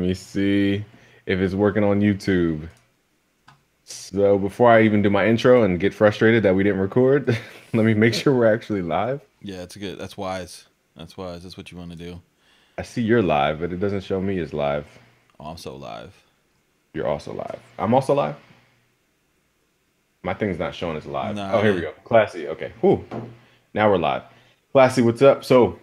me see if it's working on YouTube. So before I even do my intro and get frustrated that we didn't record, let me make sure we're actually live. Yeah, it's good. That's wise. That's wise. That's what you want to do. I see you're live, but it doesn't show me as live. Oh, I'm so live. You're also live. I'm also live. My thing's not showing as live. Nah, Oh, it here we ain't. go. Classy. Okay. Whew. Now we're live. Classy, what's up? So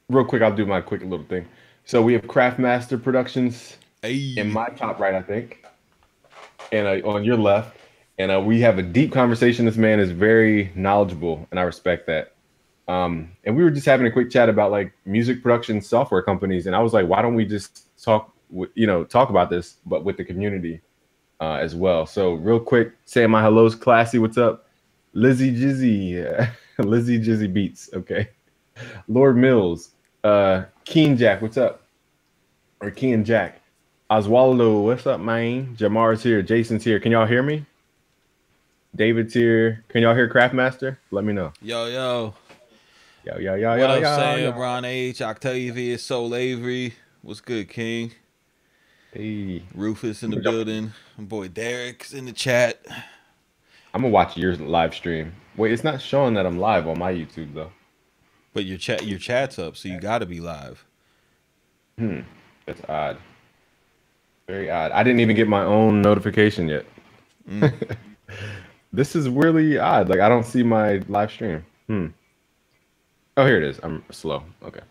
real quick, I'll do my quick little thing. So we have Craftmaster Productions in Hey. my top right, I think, and on your left. And we have a deep conversation. This man is very knowledgeable, and I respect that. And we were just having a quick chat about like music production software companies, and I was like, why don't we just talk about this, but with the community as well. So real quick, saying my hellos, Classy, what's up? Lizzie Jizzy, Lizzie Jizzy Beats, okay. Lord Mills, Keen Jack, what's up? Or Keen Jack. Oswaldo, what's up, man? Jamar's here, Jason's here. Can y'all hear me? David's here. Can y'all hear Craftmaster? Let me know. Yo, yo. Yo, yo, yo, What yo, up, yo, Sam? yo. Ron H. Octavius. Soul Avery. What's good, King? Hey, Rufus in I'm the gonna jump. building. My boy Derek's in the chat. I'm gonna watch your live stream. Wait, it's not showing that I'm live on my YouTube though. But your chat's up, so you gotta be live. Hmm, that's odd. Very odd. I didn't even get my own notification yet. Mm. This is really odd. Like I don't see my live stream. Hmm. Oh, here it is. I'm slow. Okay.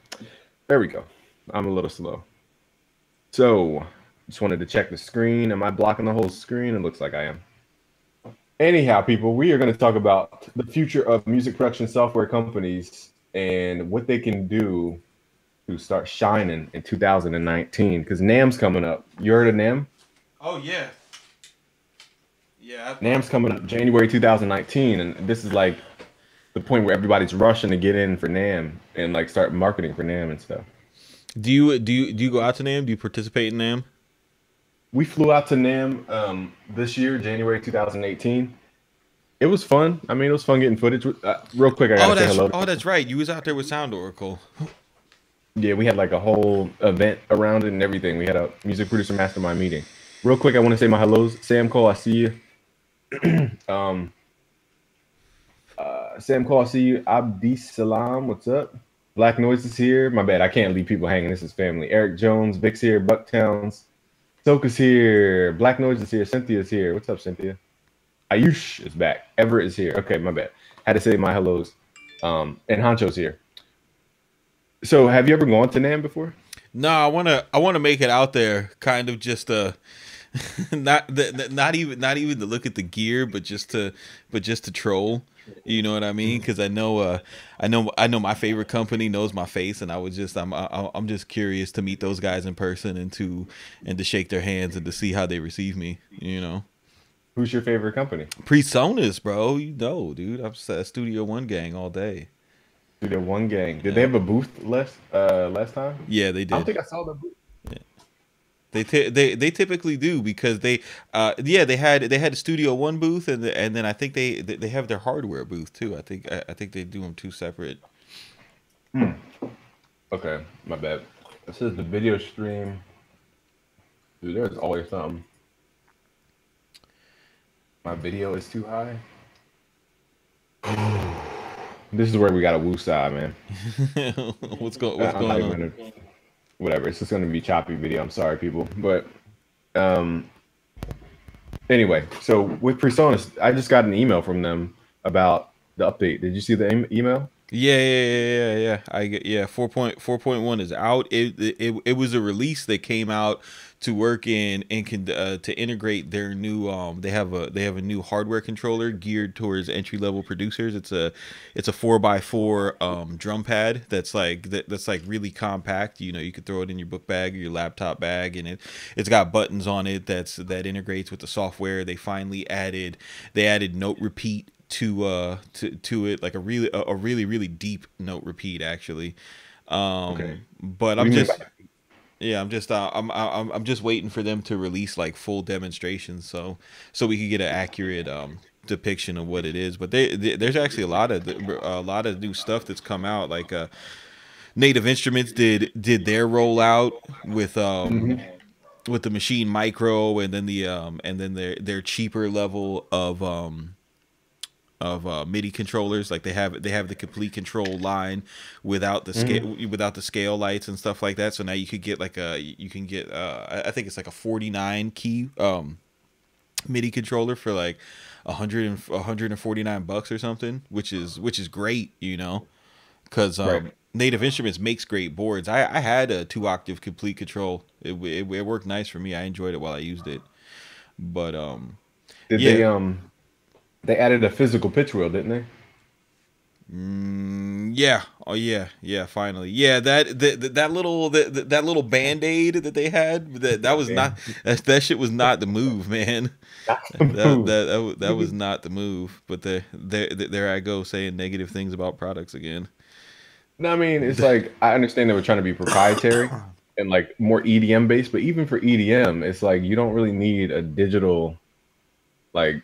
There we go. I'm a little slow. So, just wanted to check the screen. Am I blocking the whole screen? It looks like I am. Anyhow, people, we are going to talk about the future of music production software companies and what they can do to start shining in 2019. Because NAM's coming up. You heard of NAM? Oh yeah, yeah. NAM's coming up January 2019, and this is like the point where everybody's rushing to get in for NAM and like start marketing for NAM and stuff. Do you go out to NAM? Do you participate in NAM? We flew out to NAM this year, January 2018. It was fun. I mean, it was fun getting footage. Real quick, I gotta Oh, say that's hello to oh, people. that's right. You was out there with Sound Oracle. Yeah, we had like a whole event around it and everything. We had a music producer mastermind meeting. Real quick, I want to say my hellos. Sam Cole, I see you. Um, Sam Cole, I see you. Abdi Salam, what's up? Black Noise is here. My bad, I can't leave people hanging. This is family. Eric Jones, Vic's here. Bucktowns. Soka's here. Black Noise is here. Cynthia's here. What's up, Cynthia? Ayush is back. Everett is here. Okay, my bad. Had to say my hellos. And Honcho's here. So, have you ever gone to NAM before? No, I wanna make it out there, kind of just not even to look at the gear, but just to troll. You know what I mean? Because I know my favorite company knows my face, and I'm just curious to meet those guys in person and to shake their hands and to see how they receive me. Who's your favorite company? Presonus, bro. Dude. I'm Studio One gang all day. Dude, they're one gang. Did they Yeah, have a booth last time? yeah, they I don't did. think I saw the booth. They typically do because they had a Studio One booth and then I think they have their hardware booth too. I think they do them two separate. Hmm. Okay, my bad. It says the video stream. Dude, there's always something. My video is too high. This is where we got a woosah, man. What's I'm not going even on? gonna. Whatever. It's just gonna be choppy video. I'm sorry, people. But um, anyway, so with Presonus, I just got an email from them about the update. Did you see the email? Yeah. Yeah. 4.1 is out. It was a release that came out to work in and can to integrate their new they have a new hardware controller geared towards entry level producers. It's a 4x4 drum pad that's like really compact. You could throw it in your book bag or your laptop bag, and it's got buttons on it that integrates with the software. They added note repeat to it, like a really deep note repeat actually. Okay. But What do I'm you mean by just yeah, I'm just waiting for them to release like full demonstrations so we can get an accurate depiction of what it is. But there's actually a lot of new stuff that's come out, like Native Instruments did their rollout Mhm. with the Machine Micro, and then their cheaper level of MIDI controllers. Like they have the complete control line Mhm. without the scale lights and stuff like that. So now you could get you can get I think it's like a 49 key MIDI controller for like 149 bucks or something, which is great, because Right. Native Instruments makes great boards. I had a 2 octave complete control. It worked nice for me. I enjoyed it while I used it. But Did yeah. they added a physical pitch wheel, didn't they? Yeah. Oh yeah. Yeah. Finally. Yeah. That little band aid that they had, that was Yeah. not, that shit was not the move, man. That's That the that that was not the move. But there I go saying negative things about products again. No, I mean, it's like I understand they were trying to be proprietary and like more EDM based, but even for EDM, it's like you don't really need a digital, like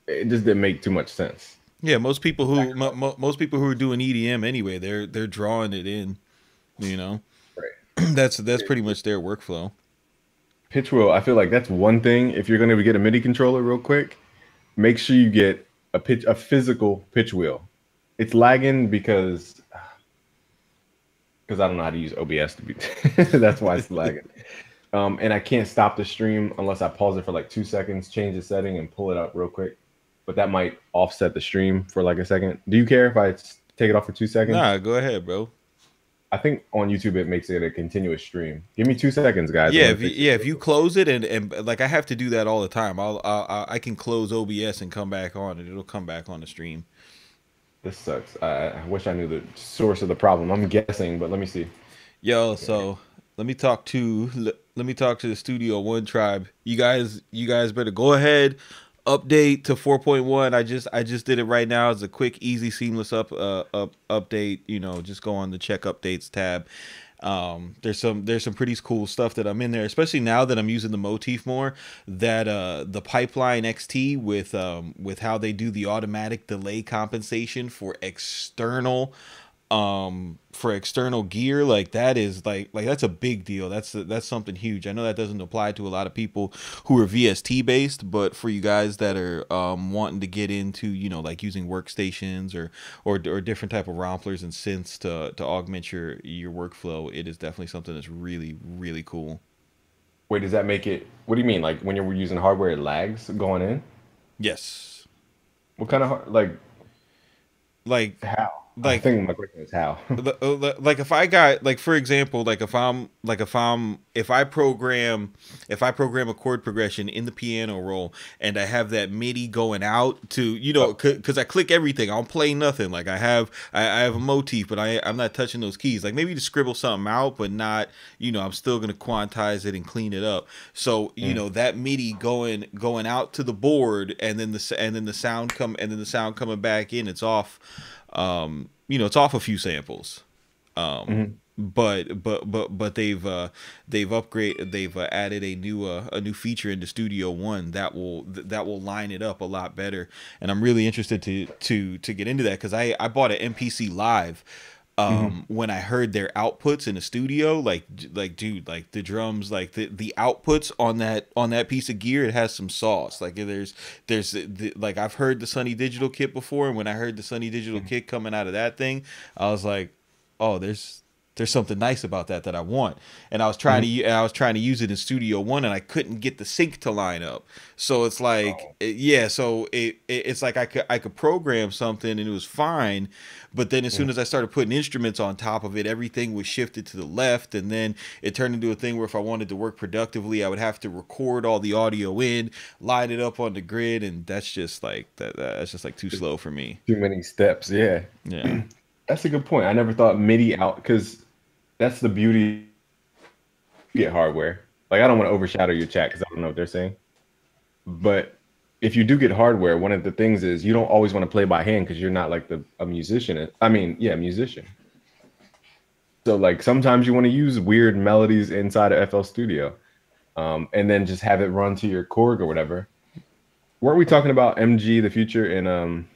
it just didn't make too much sense. Yeah, most people who are doing EDM anyway, they're drawing it in. You know, Right. that's pretty much their workflow. Pitch wheel, I feel like that's one thing. If you're going to get a MIDI controller real quick, make sure you get a physical pitch wheel. It's lagging because I don't know how to use OBS to be. That's why it's lagging. And I can't stop the stream unless I pause it for like 2 seconds, change the setting, and pull it up real quick. But that might offset the stream for like a second. Do you care if I take it off for 2 seconds? Nah, go ahead, bro. I think on YouTube it makes it a continuous stream. Give me 2 seconds, guys. I'm gonna fix this If real you quick. close it, and like I have to do that all the time. I can close OBS and come back on, and it'll come back on the stream. This sucks. I wish I knew the source of the problem. I'm guessing, but let me see. Yo, Okay. so let me talk to the Studio One tribe. You guys better go ahead, update to 4.1. I just did it right now. It's a quick, easy, seamless update. Just go on the check updates tab. There's some pretty cool stuff that I'm in there, especially now that I'm using the motif more. That the Pipeline XT with how they do the automatic delay compensation for external gear, like that is like that's a big deal. That's something huge. I know that doesn't apply to a lot of people who are VST based, but for you guys that are wanting to get into, like using workstations or different type of romplers and synths to augment your workflow, it is definitely something that's really, really cool. Wait, does that make it? What do you mean? Like when you're using hardware, it lags going in? Yes. What kind of like like how? I like think my question is how. like if I got, like, for example, like if I program a chord progression in the piano roll, and I have that MIDI going out to, Oh, because I click everything, I don't play nothing. Like I have a motif, but I'm not touching those keys. Like maybe to scribble something out, but not, I'm still gonna quantize it and clean it up. So mm, that MIDI going out to the board, and then the sound coming back in, it's off. It's off a few samples. mhm. But they've added a new feature into Studio One that will line it up a lot better. And I'm really interested to get into that, because I bought an MPC Live. Mhm. When I heard their outputs in the studio, like dude, like the drums, like the outputs on that piece of gear, it has some sauce. Like like I've heard the Sunny Digital kit before, and when I heard the Sunny Digital Mhm. kit coming out of that thing, I was like, oh, there's something nice about that I want. And Mhm. I was trying to use it in Studio One, and I couldn't get the sync to line up. So it's like, Oh, yeah, so it's like I could program something and it was fine, but then as soon mhm. as I started putting instruments on top of it, everything was shifted to the left, and then it turned into a thing where if I wanted to work productively, I would have to record all the audio in, line it up on the grid, and that's just like too It's slow for me. too many steps. Yeah, Yeah. that's a good point. I never thought MIDI out because that's the beauty. You get hardware. Like I don't want to overshadow your chat because I don't know what they're saying. But if you do get hardware, one of the things is you don't always want to play by hand because you're not like a musician. I mean, yeah, musician. So like sometimes you want to use weird melodies inside of FL Studio, and then just have it run to your Korg or whatever. Weren't we talking about MG the future and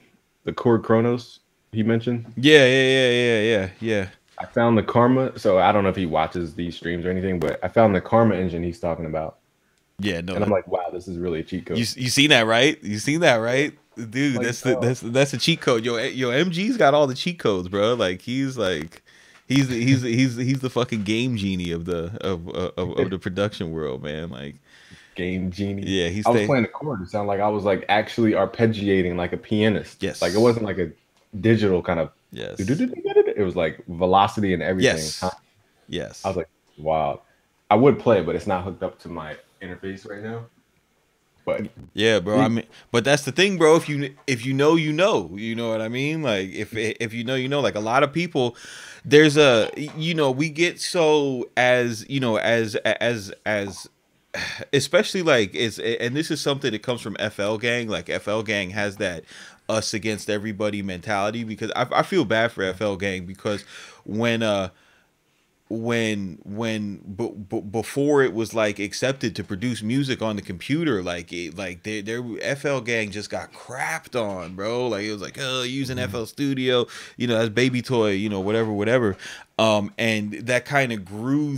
the Korg Chronos he mentioned? Yeah, yeah, yeah, yeah, yeah, yeah. I found the Karma. So I don't know if he watches these streams or anything, but I found the Karma engine he's talking about, Yeah, and no, I'm like, wow, this is really a cheat code. you seen that, right? You seen that, right? Dude, Like, that's the cheat code. Yo, MG's got all the cheat codes, bro. Like he's the fucking game genie of the production world, man. Like, game genie. yeah, he's I was stay. playing a chord. It sounded like I was like actually arpeggiating like a pianist. Like it Yes, wasn't like a digital kind of. yes, It was like velocity and everything. yes, I yes. was like, wow. I would play it, but it's not hooked up to my interface right now. But Yeah, bro. I it, mean, but that's the thing, bro. If you know, you know what I mean. Like if you know, you know. Like a lot of people, there's a we get so as especially like it's and this is something that comes from FL Gang. Like FL Gang has that us against everybody mentality because I feel bad for FL Gang because when before it was like accepted to produce music on the computer, like their FL Gang just got crapped on, bro. Like it was like, oh, using FL Studio, as baby toy, whatever. And that kind of grew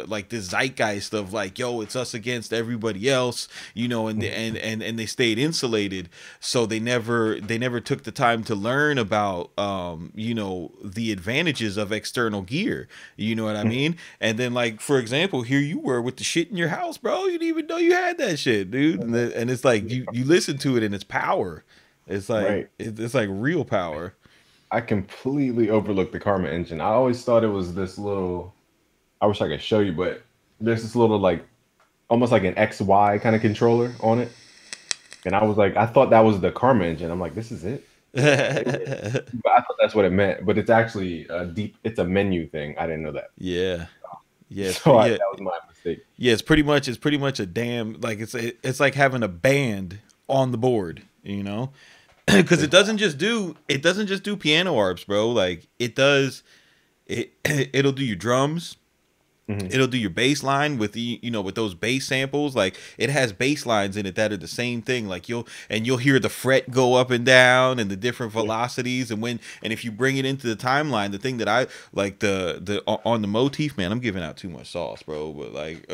like this zeitgeist of like, yo, it's us against everybody else, and they stayed insulated, so they never took the time to learn about the advantages of external gear. You know what I mean? And then, like, for example, here you were with the shit in your house, bro. You didn't even know you had that shit, dude. And it's like you listen to it and it's power. It's like right. it's like real power. I completely overlooked the Karma engine. I always thought it was this little. I wish I could show you, but there's this little like almost like an XY kind of controller on it. And I was like, I thought that was the Karma engine. I'm like, this is it. But I thought that's what it meant. But it's actually a deep. It's a menu thing. I didn't know that. Yeah. Yeah, So yeah, that was my mistake. yeah. It's pretty much a damn like it's like having a band on the board, because it doesn't just do piano arps, bro. Like it'll do your drums. Hmm. It'll do your bass line with with those bass samples. Like it has bass lines in it that are the same thing. Like you'll hear the fret go up and down and the different Yeah. velocities. And if you bring it into the timeline, the thing that I like on the motif, man, I'm giving out too much sauce, bro. But like,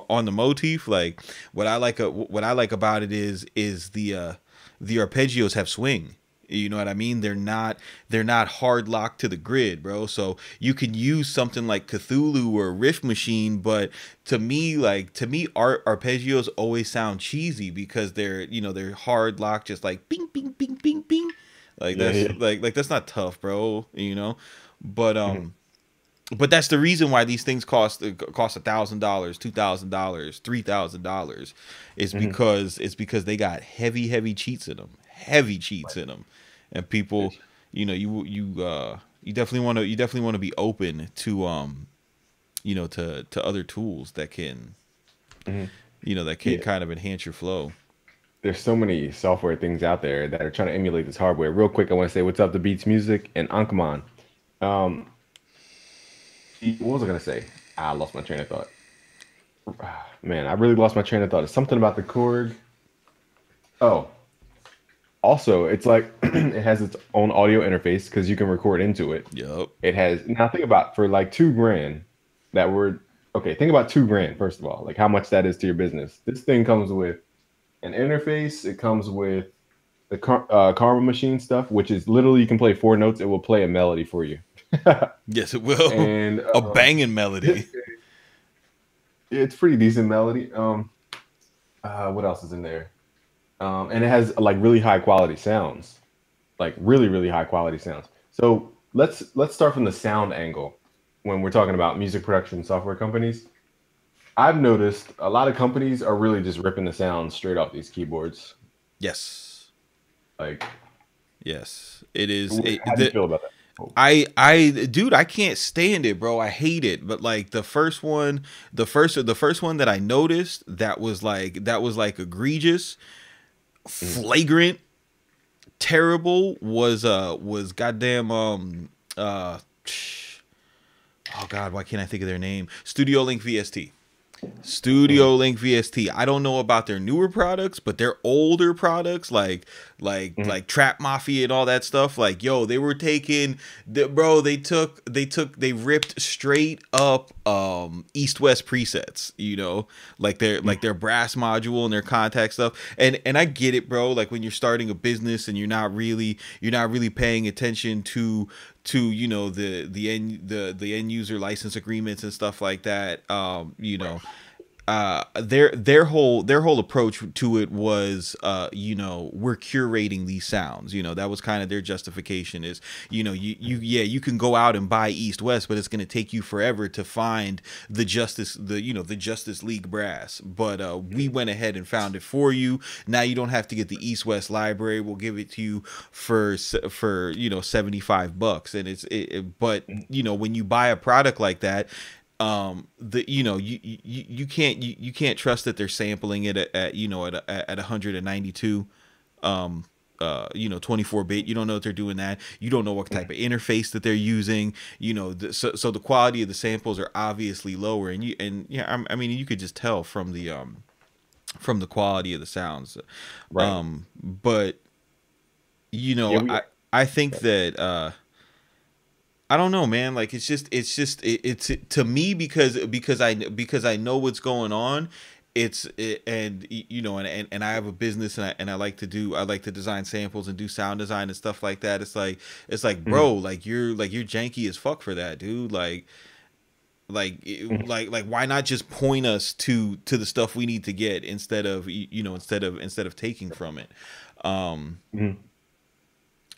on the motif, like what I like about it is the arpeggios have swing. You know what I mean? They're not hard locked to the grid, bro. So you can use something like Cthulhu or Riff Machine, but to me, arpeggios always sound cheesy because they're hard locked, just like bing, bing, bing, bing, bing. Like Yeah. that's Yeah. like that's not tough, bro. But Mhm. but that's the reason why these things cost $1,000, $2,000, $3,000. Mhm. It's because they got heavy heavy cheats in them, and people, you definitely want to be open to to other tools that can Mhm. Yeah. kind of enhance your flow. There's so many software things out there that are trying to emulate this hardware. Real quick, I want to say what's up to Beats Music and Ankman. Um, what was I gonna say? I lost my train of thought. Man, I really lost my train of thought. It's something about the chord. Oh, also, it's like it has its own audio interface because you can record into it. Yup. It has now think about for like 2 grand that were okay. Think about 2 grand first of all, like how much that is to your business. This thing comes with an interface. It comes with the Karma machine stuff, which is literally you can play 4 notes. It will play a melody for you. Yes, it will. And A banging melody. it's pretty decent melody. What else is in there? And it has like really high quality sounds, like really high quality sounds. So let's start from the sound angle when we're talking about music production software companies. I've noticed a lot of companies are really just ripping the sound straight off these keyboards. Yes. Like, Yes. It is. how do you feel about that? Oh, Dude, I can't stand it, bro. I hate it. But like the first one that I noticed that was like egregious, mhm. flagrant, terrible was goddamn uh oh god, why can't I think of their name? Studio Link VST. Mm-hmm. Studio Link VST. I don't know about their newer products, but their older products, Mm-hmm. like Trap Mafia and all that stuff, like yo, they were taking the bro. They ripped straight up East West presets. You know, like their brass module and their contact stuff. And I get it, bro. Like when you're starting a business and you're not really paying attention to you know the end user license agreements and stuff like that. You Right. know, their whole approach to it was you know, we're curating these sounds. You know, that was kind of their justification is, you know, you can go out and buy East West, but it's going to take you forever to find the Justice League brass. But we went ahead and found it for you. Now you don't have to get the East West library. We'll give it to you for you know, $75. And but you know, when you buy a product like that, the you know, you can't trust that they're sampling it at you know, at 192 you know, 24-bit. You don't know if they're doing that. You don't know what type of interface that they're using. You know, so the quality of the samples are obviously lower, and yeah, I mean, you could just tell from the quality of the sounds. Right. But you Yeah, know, we I think that I don't know, man. Like it's to me, because I know what's going on. And you know, and I have a business, and I like to design samples and do sound design and stuff like that. It's like mhm, bro, like you're janky as fuck for that, dude. mhm, Like why not just point us to the stuff we need to get, instead of you know, instead of taking from it. Um mhm.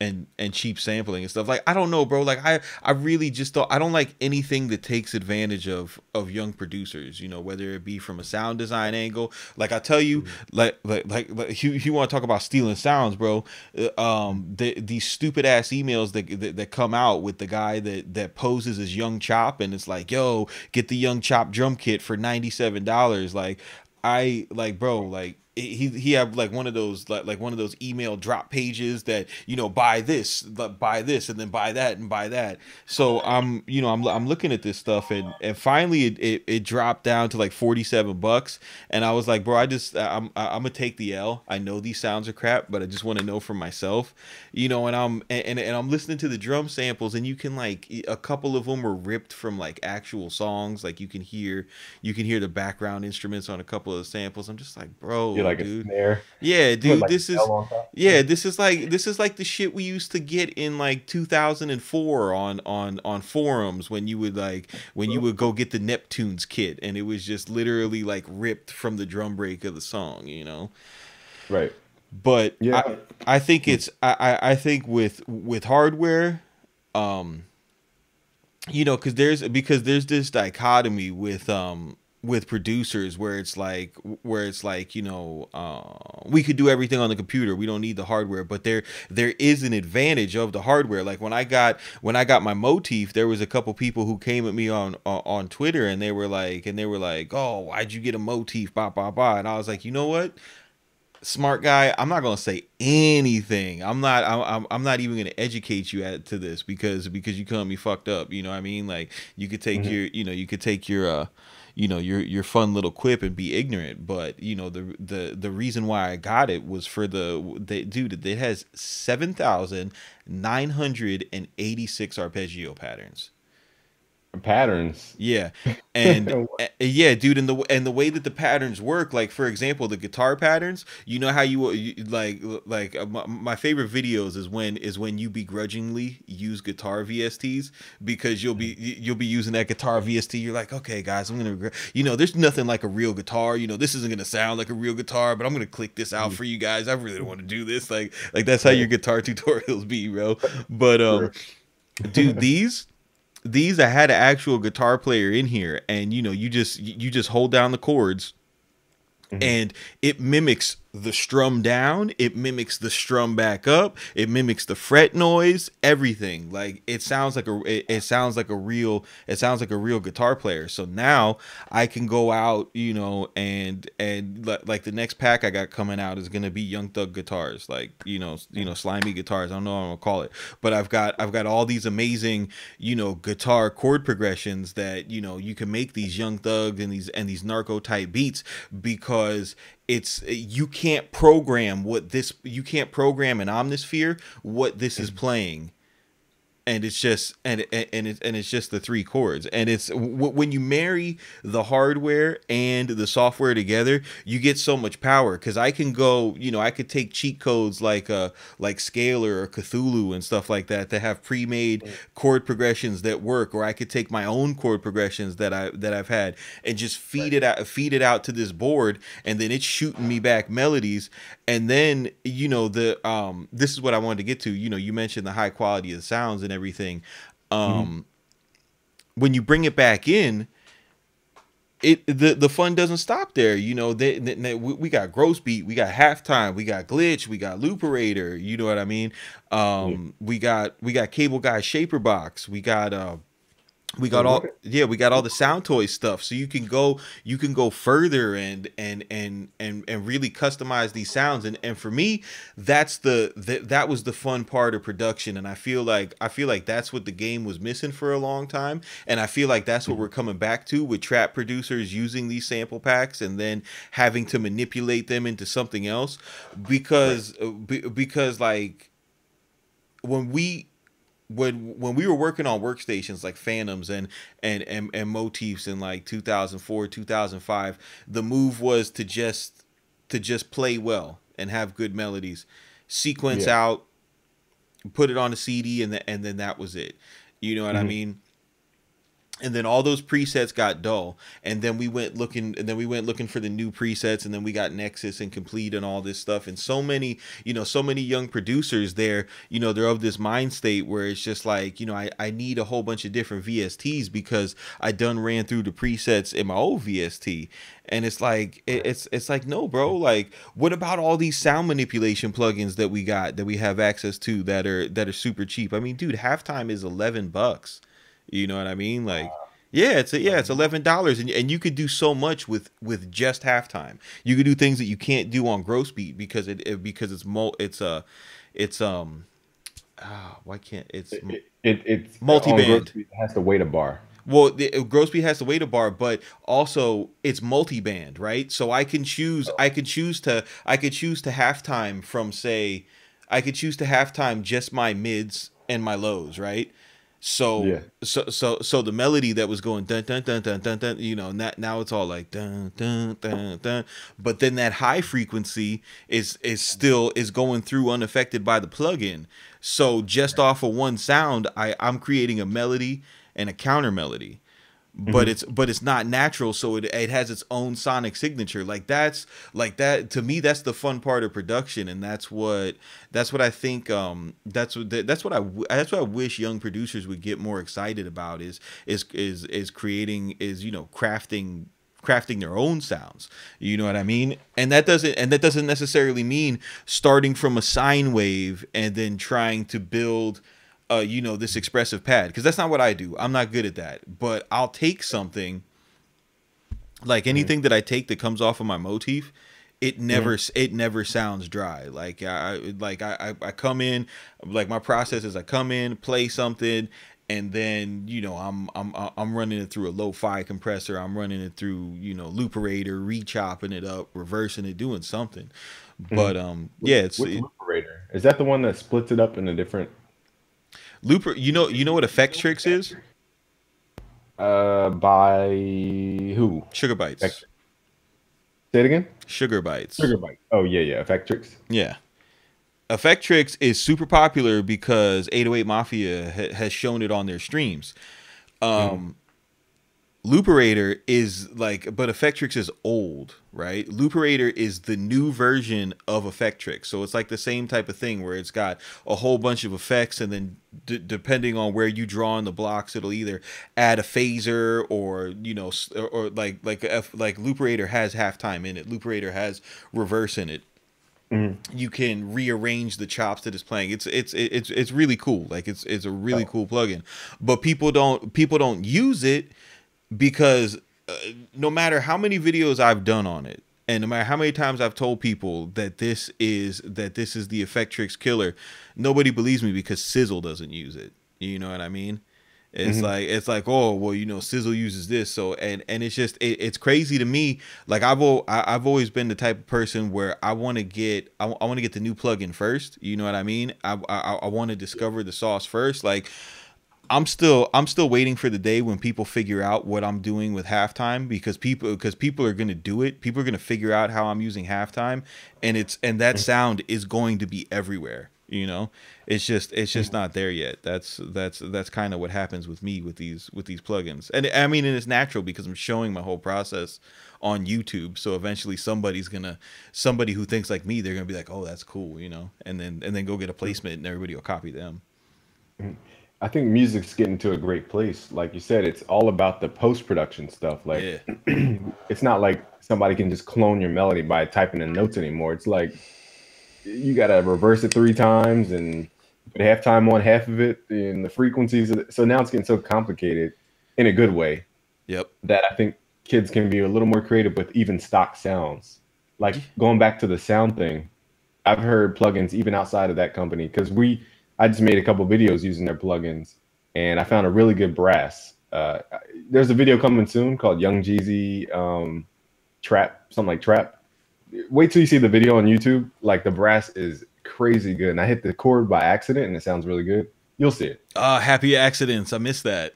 and cheap sampling and stuff. Like I don't know, bro. Like I really just don't, I don't like anything that takes advantage of young producers, you know, whether it be from a sound design angle. Like I tell you, like you want to talk about stealing sounds, bro. These stupid ass emails that come out with the guy that poses as Young Chop, and it's like, yo, get the Young Chop drum kit for $97. Like I like, bro, like he had like one of those, like one of those email drop pages that, you know, buy this and then buy that and buy that. So I'm, you know, I'm looking at this stuff, and finally it dropped down to like $47, and I was like, bro, I'm gonna take the L. I know these sounds are crap, but I just want to know for myself, you know. And I'm listening to the drum samples, and you can, like, a couple of them were ripped from like actual songs. Like you can hear the background instruments on a couple of the samples. I'm just like, You're bro, like a dude. snare Yeah, with dude, like this a bell is on top. yeah, this is like the shit we used to get in like 2004 on forums, when you would go get the Neptunes kit, and it was just literally like ripped from the drum break of the song, you know. Right. But Yeah. I think I think with hardware, you know, because there's this dichotomy with producers, where it's like, you know, we could do everything on the computer, we don't need the hardware. But there is an advantage of the hardware. Like when I got my motif, there was a couple people who came at me on Twitter, and they were like, oh, why'd you get a motif, blah blah blah. And I was like, you know what, smart guy, I'm not gonna say anything. I'm not even gonna educate you to this, because you come me fucked up. You know what I mean? Like you could take Mhm. your, you know, you could take your you know, your fun little quip and be ignorant. But you know, the reason why I got it was for dude, it has 7,986 arpeggio patterns. Patterns. Yeah. And yeah, dude, and the way that the patterns work, like for example, the guitar patterns, you know how like my favorite videos is when you begrudgingly use guitar VSTs, because you'll be using that guitar VST. You're like, okay, guys, I'm gonna, you know, there's nothing like a real guitar. You know, this isn't gonna sound like a real guitar, but I'm gonna click this out Mhm. for you guys. I really don't want to do this. Like that's how your Right. guitar tutorials be, bro. But True. dude, these I had an actual guitar player in here, and you know, you just hold down the chords, Mhm. and it mimics the strum down, it mimics the strum back up, it mimics the fret noise, everything. Like it sounds like it sounds like a real, it sounds like a real guitar player. So now I can go out, you know, and like the next pack I got coming out is gonna be Young Thug guitars, like slimy guitars. I don't know what I'm gonna call it, but I've got all these amazing, you know, guitar chord progressions that, you know, you can make these Young Thugs and these narco type beats, because it's, you can't program what this, you can't program an Omnisphere what this is playing, and it's just and it's just the three chords, and it's when you marry the hardware and the software together, you get so much power. Because I can go, you know, I could take cheat codes like Scalar or Cthulhu and stuff like that have pre-made chord progressions that work, or I could take my own chord progressions that I've had and just feed it out to this board, and then it's shooting me back melodies. And then, you know, the this is what I wanted to get to. You know, you mentioned the high quality of the sounds and everything. When you bring it back in, the fun doesn't stop there. You know, we got gross beat, we got halftime, we got glitch, we got looperator. You know what I mean? We got cable guy shaper box, we got we got all the sound toy stuff, so you can go further and really customize these sounds. And for me, that was the fun part of production. And I feel like that's what the game was missing for a long time, and I feel like that's what we're coming back to with trap producers using these sample packs and then having to manipulate them into something else, because like when we were working on workstations like Phantoms and Motifs in like 2004, 2005, the move was to just play well and have good melodies, sequence out, put it on a CD, and then that was it. You know what I mean? And then all those presets got dull, and then we went looking for the new presets, and then we got Nexus and Complete and all this stuff. And so many young producers there, you know, they're of this mind state where it's just like, you know, I need a whole bunch of different VSTs because I done ran through the presets in my old VST. And it's like, it's like, no, bro, like, what about all these sound manipulation plugins that we have access to that are super cheap? I mean, dude, halftime is $11. You know what I mean? Like, it's $11, and you could do so much with just halftime. You could do things that you can't do on gross beat because why can't it's multi-band. It has to wait a bar. Well, the gross beat has to wait a bar, but also it's multi-band, right? So I could choose to halftime from, say, I could choose to halftime just my mids and my lows, right? So so the melody that was going dun dun dun dun dun dun, you know, now it's all like dun dun dun dun, but then that high frequency is still going through unaffected by the plugin. So just off of one sound, I'm creating a melody and a counter melody. But it's not natural, so it has its own sonic signature. Like that to me, that's the fun part of production, and that's what I think that's what I wish young producers would get more excited about is creating, you know, crafting their own sounds. You know what I mean? And that doesn't necessarily mean starting from a sine wave and then trying to build you know, this expressive pad, because that's not what I do. I'm not good at that. But I'll take something, like anything that I take that comes off of my motif, it never sounds dry. Like I come in, like my process is I come in, play something, and then, you know, I'm running it through a lo-fi compressor. I'm running it through, you know, looperator, re-chopping it up, reversing it, doing something. But it's looperator. Is that the one that splits it up into different? Looper, you know what Effects Tricks is? By who? Sugar Bytes. Say it again. Sugar Bytes. Sugar Bytes. Oh yeah, Effect Tricks. Yeah, Effect Tricks is super popular because 808 Mafia has shown it on their streams. Looperator is like, but Effectrix is old, right? Looperator is the new version of Effectrix. So it's like the same type of thing where it's got a whole bunch of effects, and then depending on where you draw in the blocks, it'll either add a phaser or, you know, or like Looperator has halftime in it. Looperator has reverse in it. Mhm. you can rearrange the chops that it's playing. It's really cool. Like it's a really Oh. cool plugin, but people don't use it because no matter how many videos I've done on it, and no matter how many times I've told people that this is the Effectrix killer, nobody believes me because Sizzle doesn't use it. You know what I mean? Mhm. It's like, oh well, Sizzle uses this, so and it's just it's crazy to me. Like I've always been the type of person where I want to get I want to get the new plugin first. You know what I mean? I want to discover the sauce first. Like I'm still waiting for the day when people figure out what I'm doing with halftime, because people are going to do it. People are going to figure out how I'm using halftime, and that sound is going to be everywhere. It's just Mhm. not there yet. That's kind of what happens with me with these plugins. And I mean, and it's natural because I'm showing my whole process on YouTube. So eventually somebody who thinks like me, they're going to be like, "Oh, that's cool," and then go get a placement and everybody will copy them. Mhm. I think music's getting to a great place. Like you said, it's all about the post-production stuff. Like Yeah. it's not like somebody can just clone your melody by typing in notes anymore. It's like you gotta reverse it 3 times and put halftime on half of it and the frequencies. So now it's getting so complicated in a good way Yep. that I think kids can be a little more creative with even stock sounds. Like Yeah. going back to the sound thing, I've heard plugins even outside of that company because I just made a couple videos using their plugins, and I found a really good brass. There's a video coming soon called Young Jeezy Trap, something like Trap. Wait till you see the video on YouTube. Like the brass is crazy good, and I hit the chord by accident, and it sounds really good. You'll see it. Happy accidents. I missed that.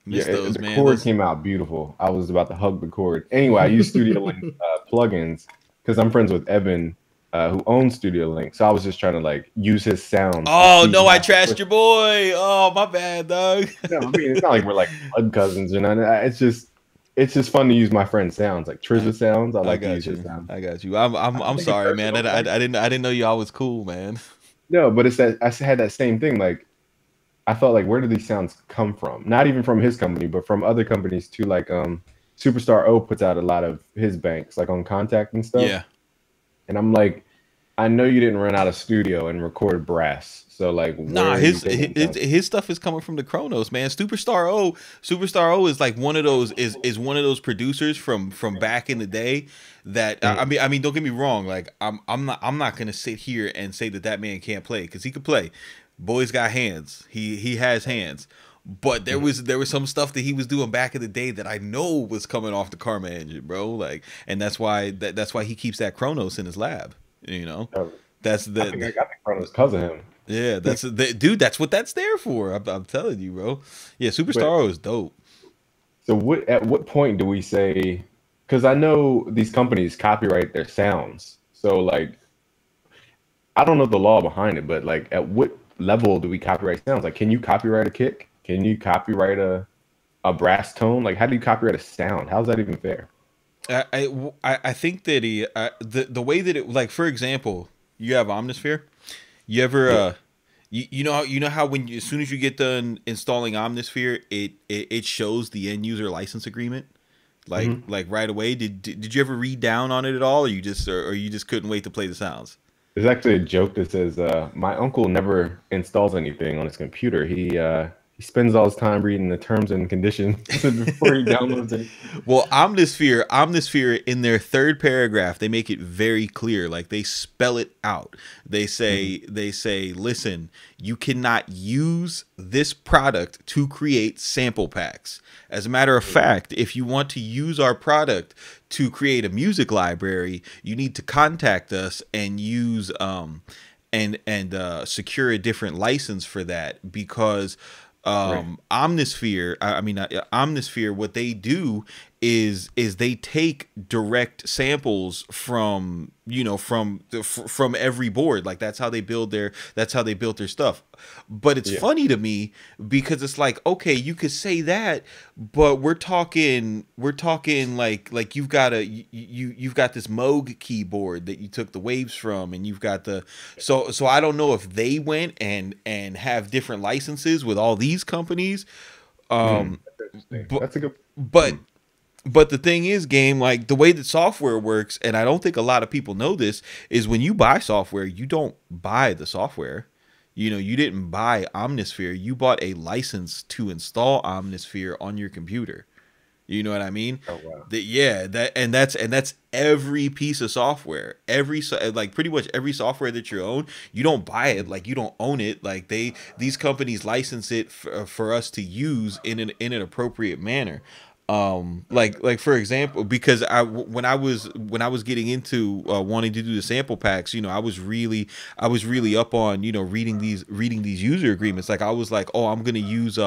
Yeah, Missed those, the man. chord Those. came out beautiful. I was about to hug the chord. Anyway, I use Studio Link plugins because I'm friends with Evan, who owns Studio Link. So I was just trying to like use his sounds to Oh no, sweeten I out the trashed clip. your boy. Oh my bad, dog. No, I mean it's not like we're like blood cousins or nothing. It's just fun to use my friend's sounds, like I, Trizza sounds. I I like to use got his you. sounds. I got you. I'm Take it sorry, man. personal, man. I didn't know y'all was cool, man. No, but it's that I had that same thing. Like I thought, like, where do these sounds come from? Not even from his company, but from other companies too. Like Superstar O puts out a lot of his banks, like on Contact and stuff. Yeah. And I'm like, I know you didn't run out of studio and record brass. So like, Nah, where are you his getting these his sounds? his stuff is coming from the Chronos, man. Superstar O is like one of those is one of those producers from back in the day that Mhm. I mean don't get me wrong, like I'm not gonna sit here and say that man can't play because he could play. Boy's got hands. He has hands. But there Mhm. was some stuff that he was doing back in the day that I know was coming off the Karma engine, bro. Like, and that's why he keeps that Chronos in his lab. You know, Uh, that's I think the I got the Chronos because of him. yeah, dude. That's what that's there for. I'm telling you, bro. Yeah, But Superstar is dope. so what? At what point do we say? Because I know these companies copyright their sounds. So like, I don't know the law behind it, but like, at what level do we copyright sounds? Like, can you copyright a kick? Can you copyright a brass tone? Like, how do you copyright a sound? How's that even fair? I think that the way that it, like, for example, you have Omnisphere. You ever Yeah. you know how as soon as you get done installing Omnisphere, it shows the end user license agreement like Hmm. like right away. Did you ever read down on it at all, or you just couldn't wait to play the sounds? There's actually a joke that says, "My uncle never installs anything on his computer. He spends all his time reading the terms and conditions before he downloads it." Well, Omnisphere in their third paragraph, they make it very clear. Like they spell it out. Mhm. They say, listen, you cannot use this product to create sample packs. As a matter of fact, if you want to use our product to create a music library, you need to contact us and use and secure a different license for that because Right. Omnisphere, Omnisphere, what they do is they take direct samples from from every board. Like that's how they built their stuff. But it's Yeah. funny to me because it's like, okay, you could say that, but we're talking like you've got this Moog keyboard that you took the waves from, and you've got the so I don't know if they went and have different licenses with all these companies. Mhm. That's interesting. but That's a good. but Hmm. But the thing is, game, like the way that software works, and I don't think a lot of people know this, is when you buy software, you don't buy the software. You know, you didn't buy Omnisphere. You bought a license to install Omnisphere on your computer. You know what I mean? Oh wow. Yeah, that's every piece of software. Like pretty much every software that you own, you don't buy it, like you don't own it. Like these companies license it for us to use in an appropriate manner. Like for example, because when I was getting into wanting to do the sample packs, you know, I was really up on, you know, reading these user agreements. Like I was like, oh, I'm gonna use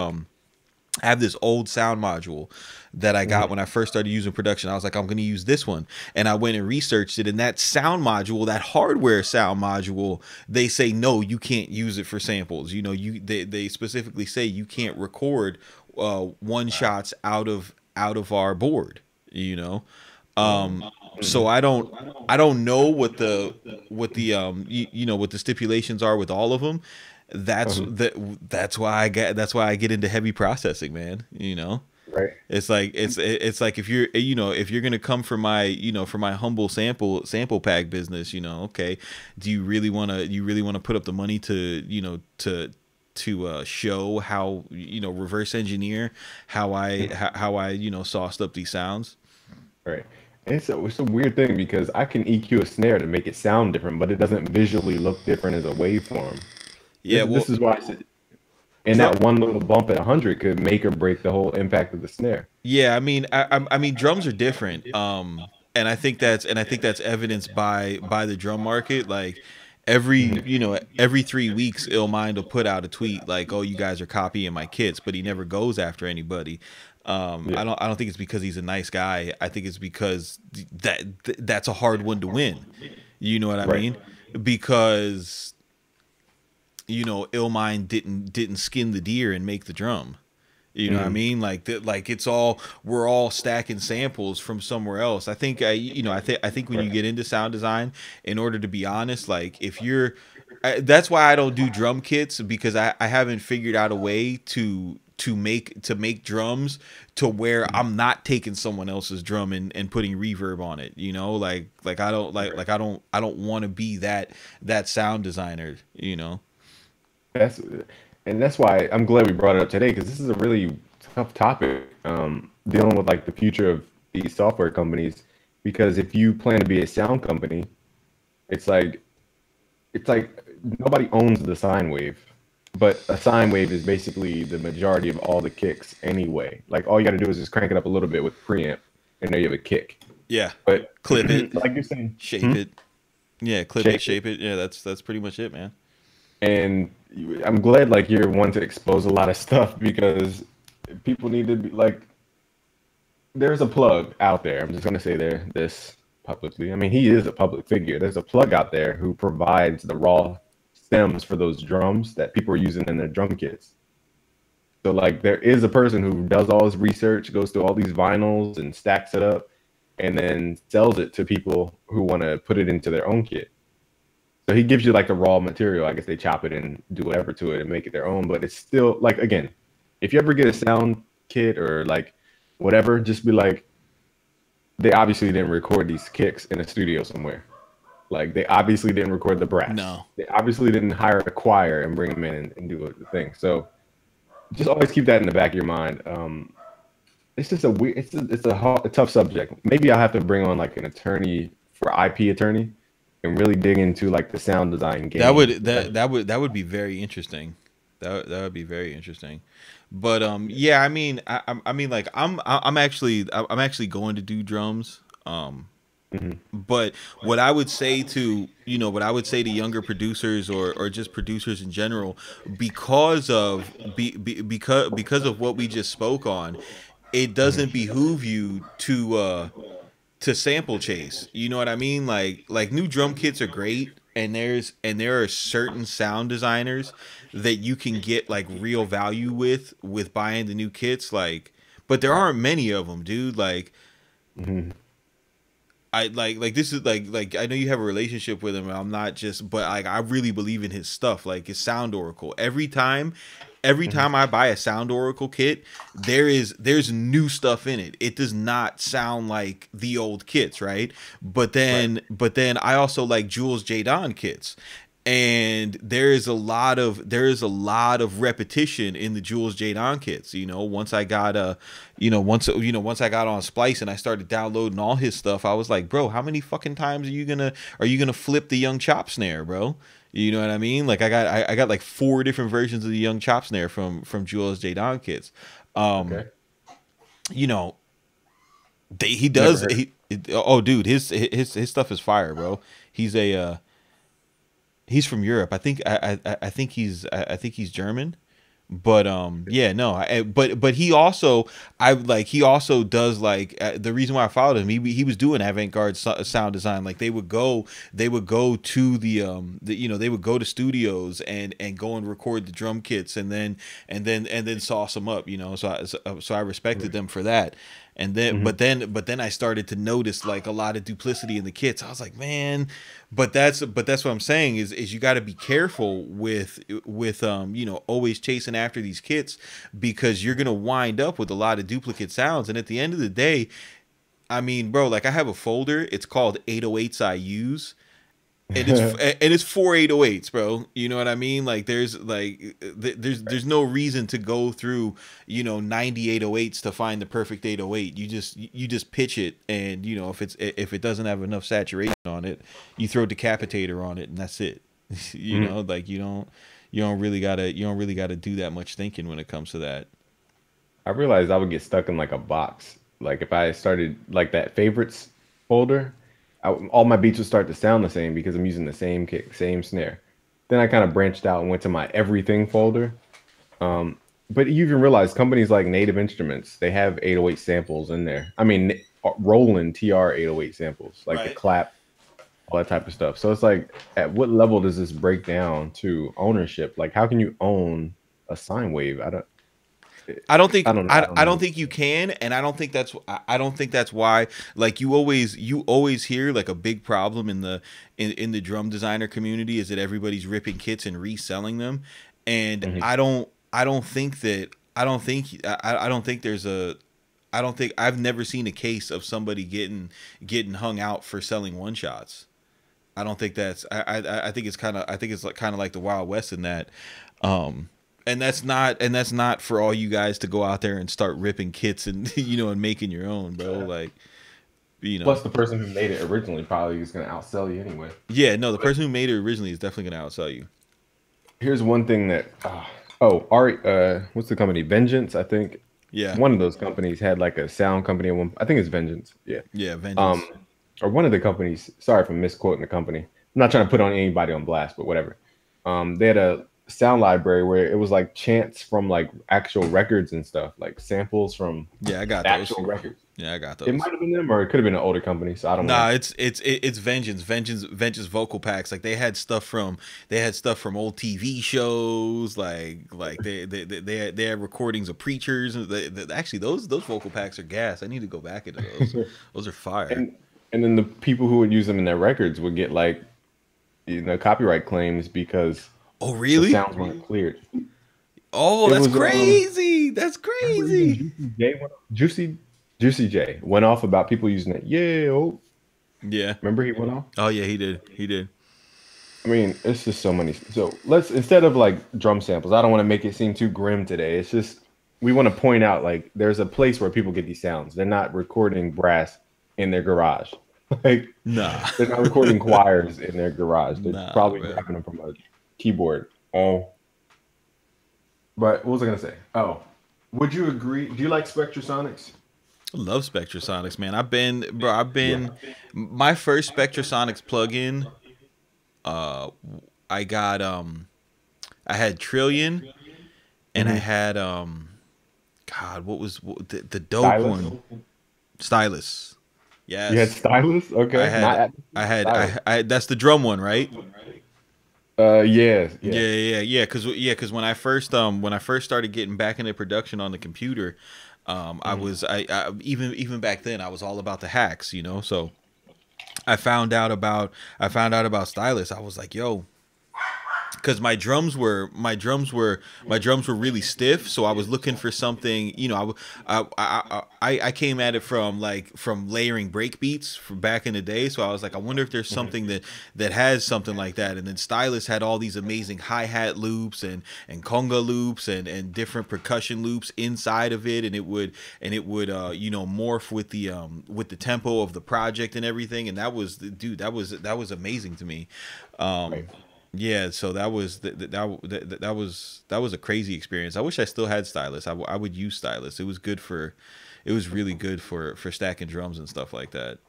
I have this old sound module that I got when I first started using production. I was like, I'm going to use this one. And I went and researched it. And that sound module, that hardware sound module, they say, no, you can't use it for samples. You know, they specifically say you can't record one shots out of our board, you know? So I don't know you know, what the stipulations are with all of them. Uh-huh. That's why I get into heavy processing, man. You know, Right. it's like if you're, you know, if you're gonna come for my, you know, for my humble sample pack business, you know, okay, do you really want to put up the money to, you know, to show how, you know, reverse engineer how I, you know, sauced up these sounds. Right. And it's a weird thing because I can EQ a snare to make it sound different, but it doesn't visually look different as a waveform. Yeah, This well, is why I said, and drum. that one little bump at 100 could make or break the whole impact of the snare. Yeah, I mean, I mean, drums are different. And I think that's evidenced by the drum market. Like every, Hmm. you know, every 3 weeks, Illmind will put out a tweet like, "Oh, you guys are copying my kits," but he never goes after anybody. Yeah. I don't think it's because he's a nice guy. I think it's because that's a hard one to win. You know what I Right. mean? Because, you know, Illmind didn't skin the deer and make the drum. You know what I Hmm. mean? Like that, like it's all, we're all stacking samples from somewhere else. I think you know, I think when you Right. get into sound design, in order to be honest, like if you're, that's why I don't do drum kits, because I haven't figured out a way to make drums to where I'm not taking someone else's drum and putting reverb on it. You know, like I don't Right. I don't want to be that sound designer. You know. That's and that's why I'm glad we brought it up today because this is a really tough topic, dealing with like the future of these software companies. Because if you plan to be a sound company, it's like it's like nobody owns the sine wave, but a sine wave is basically the majority of all the kicks anyway. Like all you got to do is just crank it up a little bit with preamp, and there you have a kick. Yeah. But Clip it, like you're saying, shape it. Yeah, clip it, shape it. shape it. Yeah, that's pretty much it, man. And I'm glad like you're one to expose a lot of stuff because people need to be like, there's a plug out there. I'm just gonna say this publicly. I mean, he is a public figure. There's a plug out there who provides the raw stems for those drums that people are using in their drum kits. So like there is a person who does all his research, goes through all these vinyls and stacks it up, and then sells it to people who want to put it into their own kit. So he gives you like the raw material. I guess they chop it and do whatever to it and make it their own. But it's still like again, if you ever get a sound kit or like whatever, just be like, they obviously didn't record these kicks in a studio somewhere. Like they obviously didn't record the brass. No. They obviously didn't hire a choir and bring them in and do the thing. So just always keep that in the back of your mind. It's just a weird, a tough subject. Maybe I'll have to bring on like an attorney for IP attorney and really dig into like the sound design game. That would be very interesting. That would be very interesting. But yeah, I mean I mean like I'm actually going to do drums. Mhm. But what I would say to, you know, what I would say to younger producers or just producers in general, because of what we just spoke on, it doesn't Mhm. behoove you to sample chase. You know what I mean? Like new drum kits are great, and there are certain sound designers that you can get like real value with buying the new kits. Like, but there aren't many of them, dude. Like, Mhm. I like this is like I know you have a relationship with him. And I'm not just, but like I really believe in his stuff, like his Sound Oracle. Every Mhm. time I buy a Sound Oracle kit, there's new stuff in it. It does not sound like the old kits, right? Right. But then I also like Jules J. Don kits. And there is a lot of repetition in the Jules J. Don kits. You know, once I got once I got on Splice and I started downloading all his stuff, I was like, bro, how many fucking times are you gonna flip the Young Chop snare, bro? You know what I mean? Like I got like 4 different versions of the Young Chop snare from Jules J. Don kits. Um, Okay. you know, he Never does heard. oh dude, his stuff is fire, bro. He's a he's from Europe. I think he's German. But yeah, no, but he also he also does like the reason why I followed him, he was doing avant-garde sound design. Like they would go to they would go to studios and go and record the drum kits, and then sauce them up, you know. So I respected them for that. And then Mhm. but then I started to notice like a lot of duplicity in the kits. I was like, man, but that's what I'm saying is you got to be careful with always chasing after these kits, because you're gonna wind up with a lot of duplicate sounds. And at the end of the day, I mean, bro, like I have a folder. It's called 808s I use, and it's 4 808s, bro. You know what I mean? Like there's no reason to go through 90 808s to find the perfect 808. You just pitch it, and if it doesn't have enough saturation on it, you throw decapitator on it, and that's it. Mhm. Like you don't really gotta do that much thinking when it comes to that. I realized I would get stuck in like a box. Like if I started like that favorites folder, all my beats would start to sound the same because I'm using the same kick, same snare. Then I kind of branched out and went to my everything folder. Um, but you even realize companies like Native Instruments, they have 808 samples in there. I mean, Roland TR 808 samples, like the Right. clap, all that type of stuff. So it's like, at what level does this break down to ownership? Like, how can you own a sine wave? I don't know. I don't I don't know. think you can, and I don't think that's why. Like you always hear like a big problem in in the drum designer community is that everybody's ripping kits and reselling them, and Mhm. I don't think that I don't think there's a I don't think I've never seen a case of somebody getting hung out for selling one shots. I don't think that's I think it's kind of like the Wild West in that. Um, and that's not for all you guys to go out there and start ripping kits and and making your own, bro. Like you know, Plus, the person who made it originally probably is going to outsell you anyway. yeah, no, the But person who made it originally is definitely gonna outsell you. here's one thing that, oh, Ari, what's the company? Vengeance, I think. Yeah, One of those companies had like a sound company. At one, I think it's Vengeance. Yeah. yeah, Um, Vengeance. or one of the companies. Sorry for misquoting the company. I'm not trying to put on anybody on blast, but whatever. They had a sound library where it was like chants from like actual records and stuff, like samples from Yeah, I got those. actual records. Yeah, I got It those. might have been them, or it could have been an older company. So I don't want Nah, to. it's Vengeance vocal packs. Like they had stuff from old TV shows. Like they had recordings of preachers. Actually, those vocal packs are gas. I need to go back into those. Those are fire. and and then the people who would use them in their records would get like copyright claims because Oh the really? sounds weren't cleared. Oh, It that's was crazy. That's remember even crazy. Juicy J went off about people using it. Yeah, oh, Yeah. remember he went off. Oh yeah, he did. He did. I mean, it's just so many. So let's, instead of like drum samples, I don't want to make it seem too grim today. It's just we want to point out like there's a place where people get these sounds. They're not recording brass in their garage. Like Nah. they're not recording choirs in their garage. They're Nah, probably bro. grabbing them from a keyboard. Oh, but what was I gonna say? Oh, would you agree? Do you like Spectrasonics? I love Spectrasonics, man. I've Yeah. been my first Spectrasonics plugin. Uh, I got I had Trillion, and I Hmm. had God, the dope Stylus. one? Stylus. You had Yes, Stylus. I Okay, not had Atmosphere, Stylus. I that's the drum one, right? Yeah, Yeah, yeah. cause when I first started getting back into production on the computer, I Mhm. was I even back then I was all about the hacks, you know. So I found out about Stylus. I was like, yo, because my drums were really stiff, so I was looking for something. You know, I came at it from like from layering break beats from back in the day. So I was like, I wonder if there's something that has something like that. And then Stylus had all these amazing hi hat loops and conga loops and different percussion loops inside of it, and it would you know, morph with the tempo of the project and everything. And that was, dude, that was amazing to me. Um, Right. yeah, so that was a crazy experience. I wish I still had Stylus. I would use Stylus. It was good for, it was really good for stacking drums and stuff like that.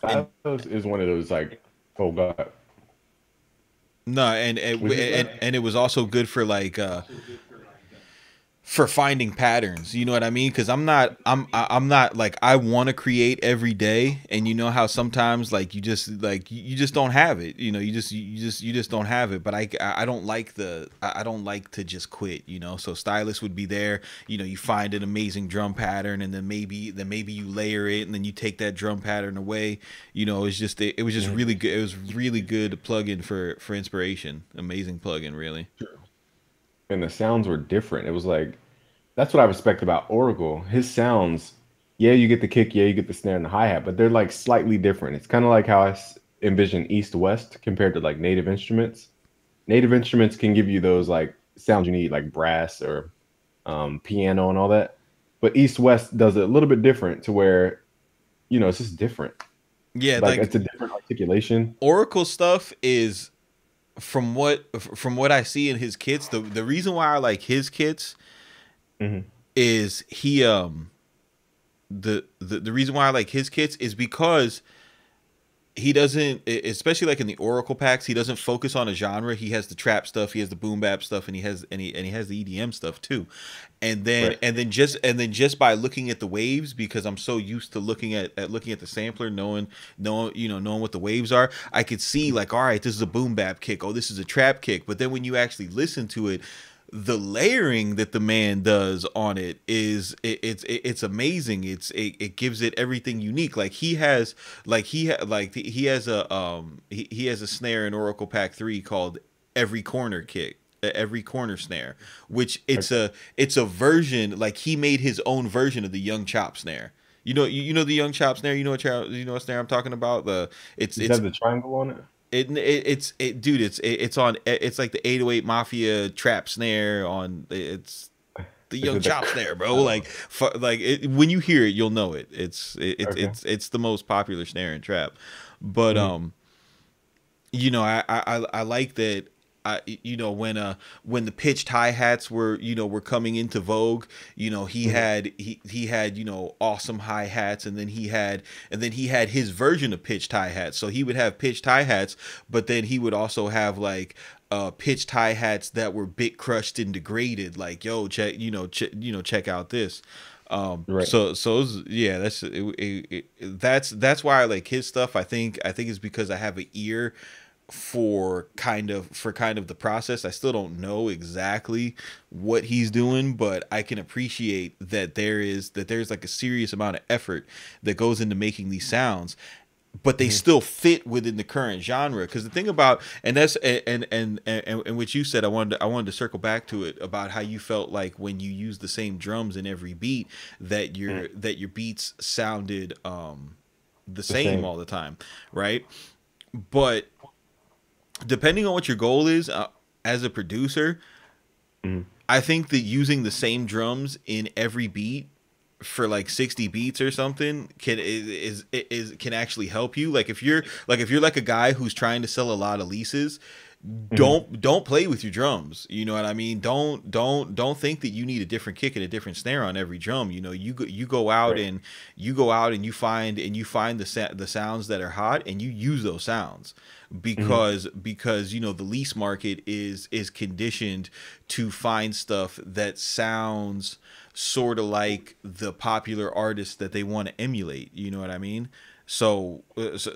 And Stylus is one of those like, oh God, no, was you and it was also good for finding patterns, you know what I mean? Because I'm not like, I want to create every day, and you know how sometimes like you just don't have it, you know, you just don't have it. But I don't like I don't like to just quit, you know. So Stylus would be there, you know, you find an amazing drum pattern, and then maybe you layer it, and then you take that drum pattern away, you know. It's just, it was just really good. It was really good plugin for inspiration. Amazing plugin, really. and the sounds were different. It was like that's what I respect about Oracle. His sounds, yeah, you get the kick, yeah, you get the snare and the hi hat, but they're like slightly different. It's kind of like how envision East West compared to like native instruments. Native instruments can give you those like sounds you need, like brass or piano and all that. But East West does it a little bit different to where, you know, it's just different. Yeah, Like like it's a different articulation. Oracle stuff is, from what I see in his kits, the reason why I like his kits Hmm. is the reason why I like his kits is because he doesn't, especially like in the Oracle packs, he doesn't focus on a genre. He has the trap stuff, he has the boom bap stuff, and he has the EDM stuff too. Right. And then just by looking at the waves, because I'm so used to looking at the sampler, knowing what the waves are, I could see like, all right, this is a boom bap kick, oh, this is a trap kick. But then when you actually listen to it, the layering that the man does on it is, it's amazing. It gives it everything unique. Like he has, he has he has a snare in Oracle Pack 3 called every corner kick, every corner snare, which Okay. it's a version, like he made his own version of the Young Chop snare. You know the Young Chop snare. You know what snare I'm talking about. The Does it it's have the triangle on it? dude, it's on, it's like the 808 Mafia trap snare on, it's the Is Young it the? Chop snare, bro. I don't Like, know. when you hear it, you'll know it. Okay. It's the most popular snare in trap. But Hmm. you know, I like that. You know, when the pitched hi hats were, you know, were coming into vogue, you know, Hmm. he had, you know, awesome hi hats, and then he had his version of pitched hi hats. So he would have pitched hi hats, but then he would also have like pitched hi hats that were bit crushed and degraded. Like, yo, check, check out this. Right. Yeah, that's why I like his stuff. I think it's because I have an ear for kind of the process. I still don't know exactly what he's doing, but I can appreciate that there's like a serious amount of effort that goes into making these sounds, but they Hmm. still fit within the current genre. Because the thing about, and that's and what you said, I wanted to circle back to it about how you felt like when you use the same drums in every beat, that your beats sounded the The same same. all the time, right? But depending on what your goal is, as a producer, Hmm. I think that using the same drums in every beat for like 60 beats or something can actually help you. Like if you're like a guy who's trying to sell a lot of leases, Hmm. don't play with your drums. You know what I mean? Don't think that you need a different kick and a different snare on every drum. You know, you go out Right. and you find the sounds that are hot, and you use those sounds, Hmm. because you know the lease market is conditioned to find stuff that sounds sort of like the popular artists that they want to emulate. You know what I mean?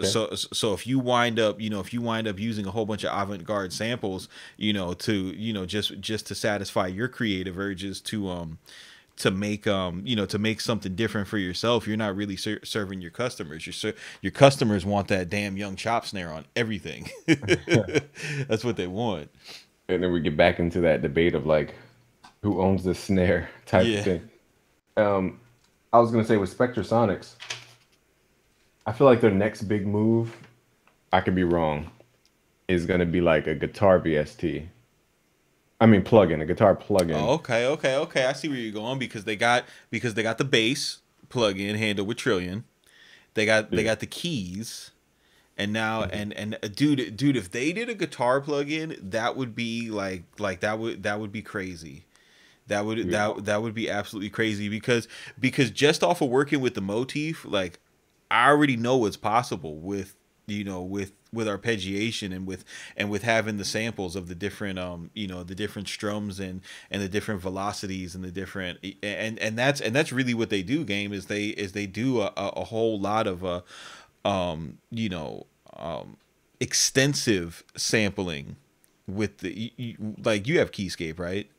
Okay. So if you wind up, if you wind up using a whole bunch of avant-garde samples, to, just to satisfy your creative urges to make something different for yourself. You're not really serving your customers. Your customers want that damn young chop snare on everything. That's what they want. And then we get back into that debate of like who owns the snare type of Yeah. thing. Um, I was gonna say with Spectrasonics, I feel like their next big move, I could be wrong, is gonna be like a guitar VST. I mean plugin, a guitar plugin. Oh, okay. I see where you're going because they got the bass plug-in handled with Trillion. They Yeah. got the keys. And now Mhm. dude, if they did a guitar plug-in, that would be that would be crazy. Yeah. That would be absolutely crazy because just off of working with the motif, like I already know what's possible with with arpeggiation and with having the samples of the different the different strums and the different velocities and the different and that's really what they do. Game is they do a whole lot of you know extensive sampling with like you have Keyscape, right?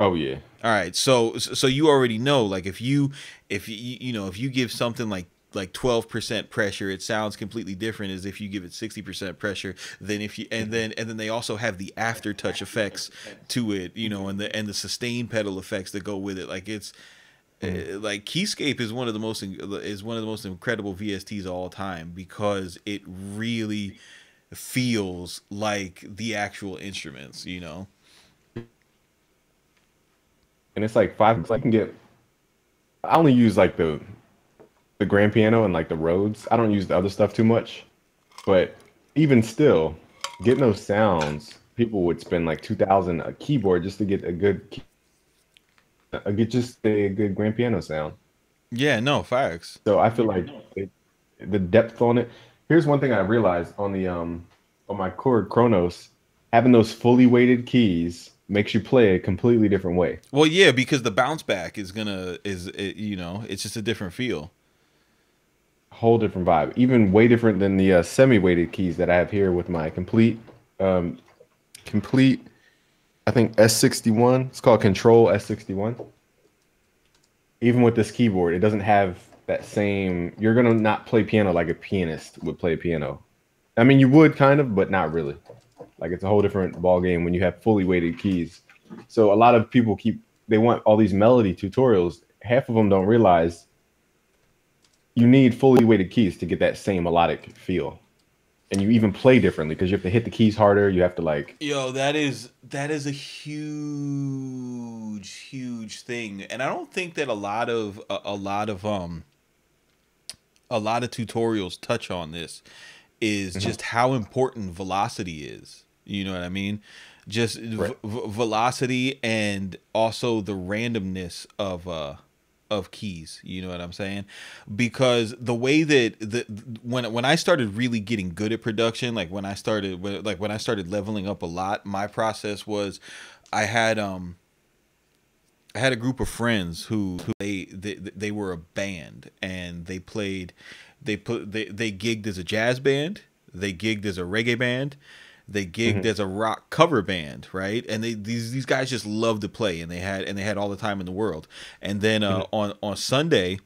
Oh yeah. All right, so you already know, like if if you give something like 12% pressure, it sounds completely different as if you give it 60% pressure. Than if you and then they also have the aftertouch effects to it, and the sustain pedal effects that go with it. Like it's Mhm. like Keyscape is one of the most incredible VSTs of all time because it really feels like the actual instruments, you know. And it's like five. Like, you can get. I only use like the grand piano and like the Rhodes. I don't use the other stuff too much. But even still, getting those sounds, people would spend like 2,000 a keyboard just to get a get just a good grand piano sound. Yeah, no, facts. So I feel like the depth on it. Here's one thing I realized on my chord Chronos, having those fully weighted keys makes you play a completely different way. Well, yeah, because the bounce back it's just a different feel. Whole different vibe. Even way different than the semi-weighted keys that I have here with my um complete I think S61. It's called Control S61. Even with this keyboard, it doesn't have that same. You're gonna not play piano like a pianist would play piano. I mean, you would kind of, but not really. Like it's a whole different ball game when you have fully weighted keys. So a lot of people they want all these melody tutorials. Half of them don't realize you need fully weighted keys to get that same melodic feel, and you even play differently because you have to hit the keys harder. You have to like. Yo, that is a huge thing, and I don't think that a lot of tutorials touch on this. Is Mhm. just how important velocity is. You know what I mean? Just Right. velocity and also the randomness of keys. You know what I'm saying? Because the way that when I started really getting good at production, when I started leveling up a lot, my process was I had I had a group of friends who they were a band and they gigged as a jazz band, they gigged as a reggae band, they gigged Mhm. as a rock cover band, right? And these guys just loved to play and they had all the time in the world. And then Mhm. on Sunday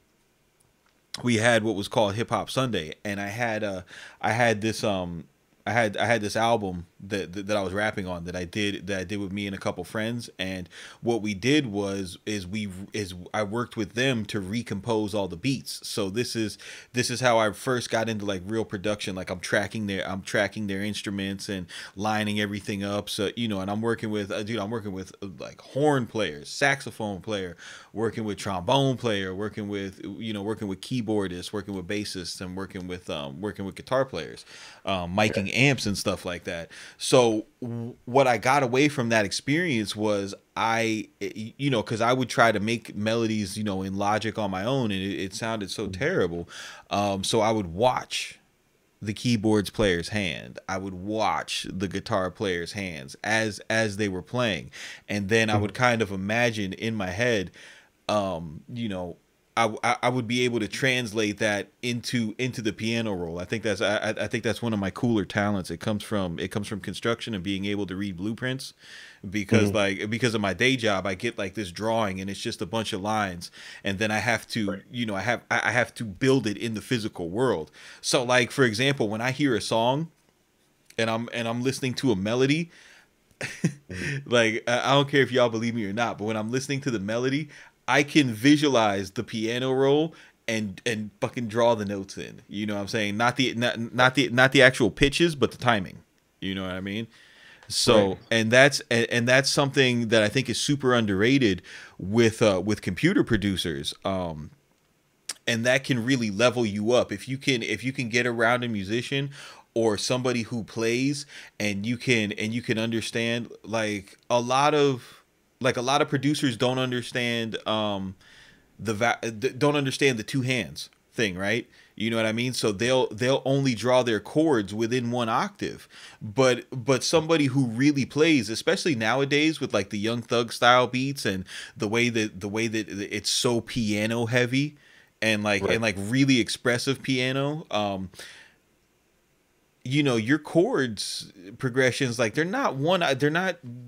we had what was called Hip Hop Sunday, and I had this I had this album that I was rapping on that I did with me and a couple friends, and what we did is I worked with them to recompose all the beats. So this is how I first got into like real production. Like I'm tracking their instruments and lining everything up. So and I'm working with I'm working with like horn players, saxophone player, working with trombone player, working with working with keyboardists, working with bassists, and working with guitar players, miking amps and stuff like that. So what I got away from that experience was because I would try to make melodies in Logic on my own, and it sounded so terrible. So I would watch the keyboards player's hand. I would watch the guitar player's hands as they were playing, and then I would Mhm. kind of imagine in my head, um, you know, I would be able to translate that into the piano roll. I think that's one of my cooler talents. It comes from construction and being able to read blueprints, because Mhm. because of my day job, I get like this drawing and it's just a bunch of lines, and then I have to, Right. I have to build it in the physical world. So like for example, when I hear a song and I'm listening to a melody, Mhm. like I don't care if y'all believe me or not, but when I'm listening to the melody, I can visualize the piano roll and fucking draw the notes in. You know what I'm saying? Not the actual pitches, but the timing. You know what I mean? Right. So, and that's something that I think is super underrated with computer producers. And that can really level you up if you can get around a musician or somebody who plays, and you can understand, like a lot of producers don't understand don't understand the two hands thing, right? You know what I mean? So they'll only draw their chords within one octave. But somebody who really plays, especially nowadays with like the Young Thug style beats, and the way that it's so piano heavy, and like Right. really expressive piano, your chords progressions, like they're not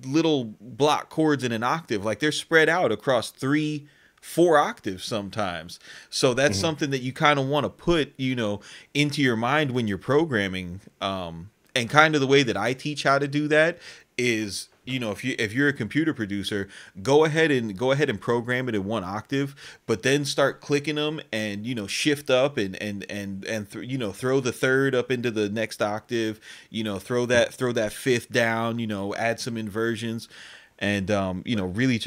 little block chords in an octave, like they're spread out across 3 4 octaves sometimes. So that's Mhm. something that you kind of want to put into your mind when you're programming. And kind of the way that I teach how to do that is, if you're a computer producer, go ahead and program it in one octave, but then start clicking them, and shift up, throw the third up into the next octave, throw that fifth down, add some inversions, and really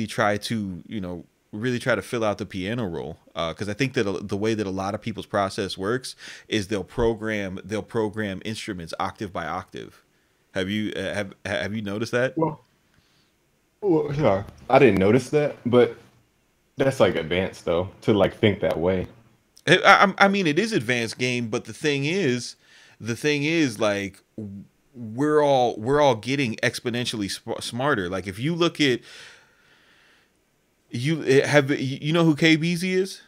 try to fill out the piano roll, because I think that the way that a lot of people's process works is they'll program instruments octave by octave. Have you noticed that? Well, yeah, I didn't notice that, but that's like advanced though to like think that way. I mean, it is advanced game, but the thing is, like, we're all getting exponentially smarter. Like, if you look at you know who KBZ is?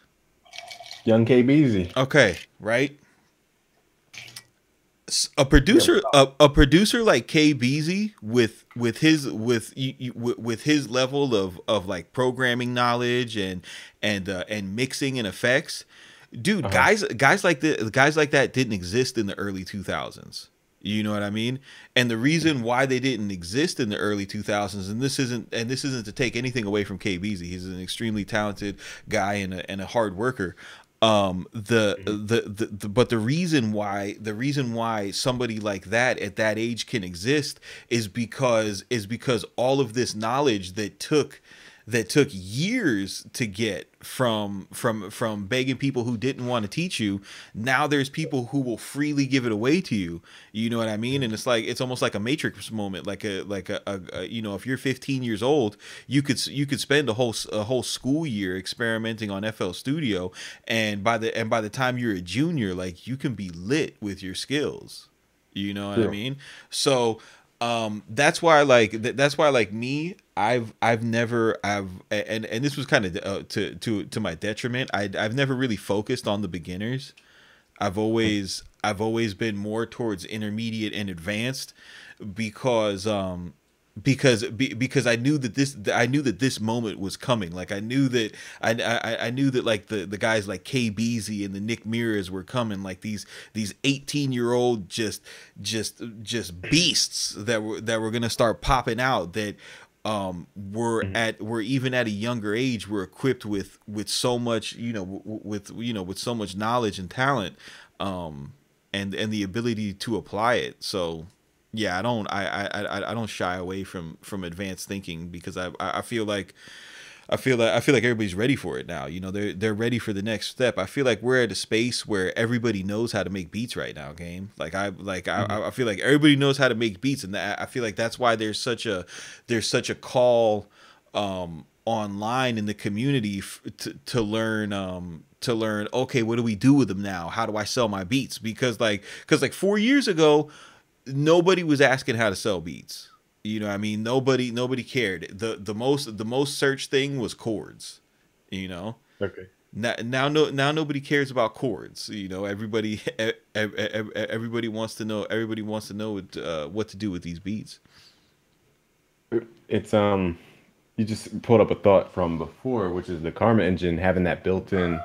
Young KBZ. Okay, right. A Yeah. producer, a producer like KBZ, with his level of like programming knowledge, and mixing and effects, dude. Uh-huh. Guys like that didn't exist in the early 2000s. You know what I mean? And the reason why they didn't exist in the early 2000s, and this isn't to take anything away from KBZ. He's an extremely talented guy, and a hard worker. Mhm. But the reason why somebody like that at that age can exist is because all of this knowledge that took years to get from begging people who didn't want to teach you. Now there's people who will freely give it away to you. You know what I mean? And it's almost like a Matrix moment. If you're 15 years old, you could spend a whole school year experimenting on FL Studio, and by the time you're a junior, like, you can be lit with your skills. You know what I True. mean? So, that's why, like me, I've never I've and this was kind of, to my detriment. I've never really focused on the beginners. I've always been more towards intermediate and advanced, because because I knew that this moment was coming. Like, I knew that, like, the guys like KBZ and the Nick Mirrors were coming, like these 18-year-old just beasts that were gonna start popping out, that Mhm. were even at a younger age, were equipped with so much, with so much knowledge and talent, and the ability to apply it. So yeah, I don't shy away from advanced thinking, because I feel like everybody's ready for it now. They're ready for the next step. I feel like we're at a space where everybody knows how to make beats right now, game. Mhm. I feel like everybody knows how to make beats, and I feel like that's why there's such a call, online in the community, to learn, okay, what do we do with them now? How do I sell my beats? Because 4 years ago, nobody was asking how to sell beats. You know what I mean? Nobody cared. The most searched thing was chords, you know? Okay. Now nobody cares about chords. You know, everybody wants to know. Everybody wants to know what to do with these beats. It's you just pulled up a thought from before, which is the Karma engine having that built-in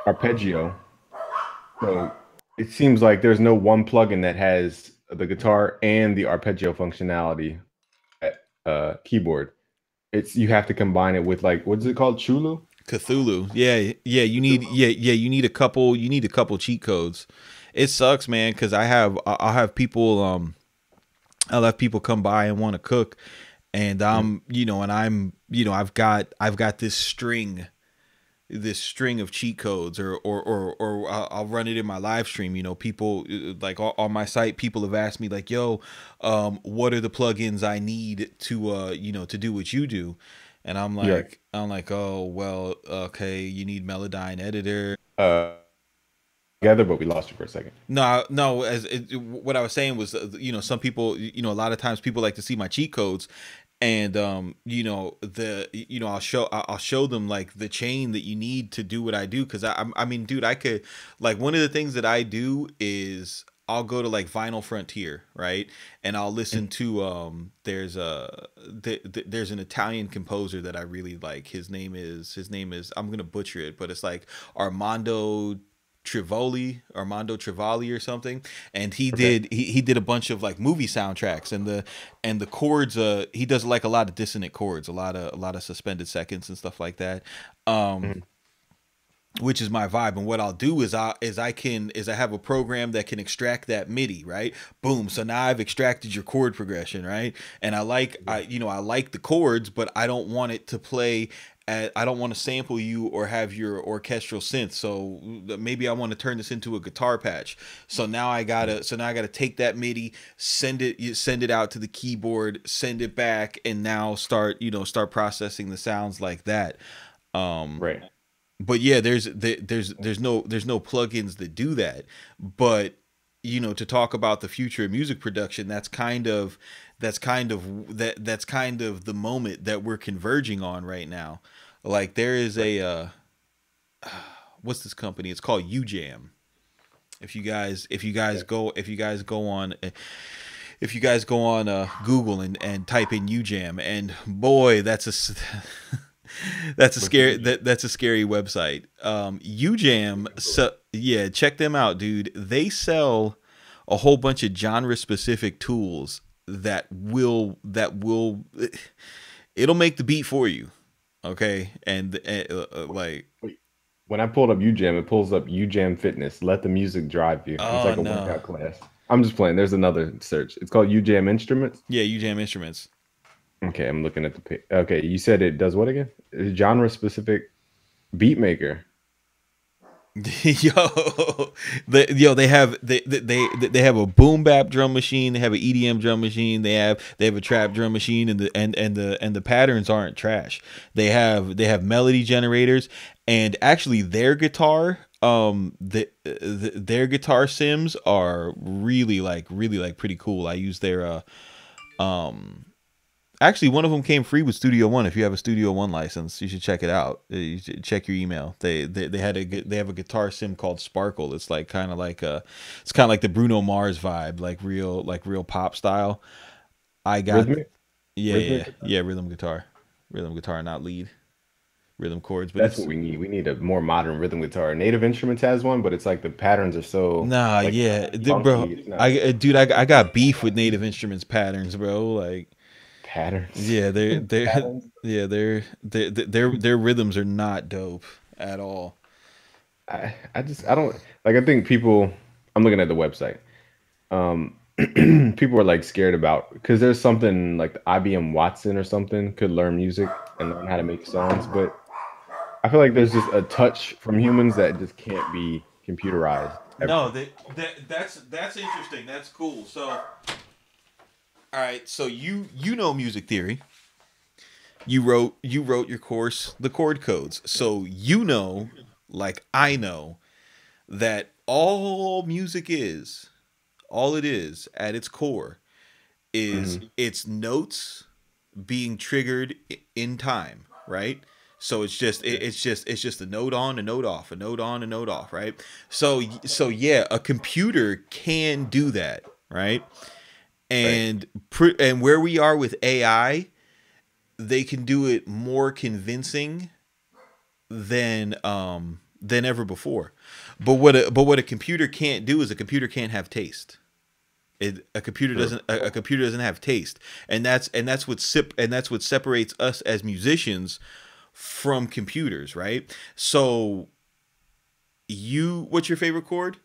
arpeggio. So it seems like there's no one plugin that has the guitar and the arpeggio functionality at keyboard. It's you have to combine it with like what's it called? Chulu? Cthulhu. Yeah, yeah. You need a couple. You need a couple cheat codes. It sucks, man, because I'll have people I'll have people come by and want to cook, and Mhm. I've got this string of cheat codes, or I'll run it in my live stream. You know, people like on my site, people have asked me like, "Yo, what are the plugins I need to to do what you do?" And You're right. I'm like, "Oh, well, okay, you need Melodyne Editor." Uh, Together, but we lost you for a second. No, no. What I was saying was, some people, a lot of times people like to see my cheat codes, and I'll show them like the chain that you need to do what I do, because I mean, dude, I could, like, one of the things that I do is I'll go to like Vinyl Frontier, right, and I'll listen to there's an Italian composer that I really like. His name is I'm gonna butcher it, but it's like Armando Trivoli or something, and Okay. he did a bunch of like movie soundtracks, and the chords, he does like a lot of dissonant chords, a lot of suspended seconds and stuff like that. Um Mhm. which is my vibe. And what I'll do is I have a program that can extract that MIDI, right? Boom. So now I've extracted your chord progression, right? And I like the chords, but I don't want it to play I don't want to sample you or have your orchestral synth. So maybe I want to turn this into a guitar patch. So now I gotta take that MIDI, send it out to the keyboard, send it back, and now start processing the sounds like that. Um, Right. but yeah, there's no plugins that do that. But to talk about the future of music production, that's kind of the moment that we're converging on right now. Like, there is Right. a what's this company? It's called UJam. Okay. If you guys go on Google and type in UJam, and boy, What you see? that's a scary website. UJam, so yeah, check them out, dude. They sell a whole bunch of genre specific tools that will it'll make the beat for you. Okay, and like, Wait. When I pulled up UJam, it pulls up UJam Fitness. Let the music drive you. It's oh like a no, workout class. I'm just playing. There's another search. It's called UJam Instruments. yeah, UJam instruments. Okay, I'm looking at the page. Okay, you said it does what again? Genre specific beat maker. They have a boom bap drum machine. They have an EDM drum machine. They have a trap drum machine, and the patterns aren't trash. They have melody generators, and actually their guitar sims are really like pretty cool. I use their um actually, one of them came free with Studio One. If you have a Studio One license, you should check it out. You should check your email. They have a guitar sim called Sparkle. It's like it's kind of like the Bruno Mars vibe, like real pop style. I got Rhythmic? yeah, Rhythmic? yeah, rhythm guitar, not lead, rhythm chords. But That's what we need. We need a more modern rhythm guitar. Native Instruments has one, but it's like the patterns are so nah, like yeah, bro. funky. It's not I got beef with Native Instruments patterns, bro. Like, patterns. yeah, they're Patterns. yeah, their rhythms are not dope at all. I don't like I think people I'm looking at the website. Um people are like scared about because there's something like the IBM Watson or something could learn music and learn how to make songs, but I feel like there's just a touch from humans that just can't be computerized No, ever. that's interesting. That's cool. So, all right, so you know music theory. You wrote your course, the chord codes. So like I know, that all it is at its core is Hmm. its notes being triggered in time, right? So it's just a node on, a node off, a node on, a node off, right? So yeah, a computer can do that, right? Right. And where we are with AI, they can do it more convincing than ever before. But what a computer can't do is a computer can't have taste. A computer True. doesn't a computer doesn't have taste, and that's what separates us as musicians from computers, right? So what's your favorite chord?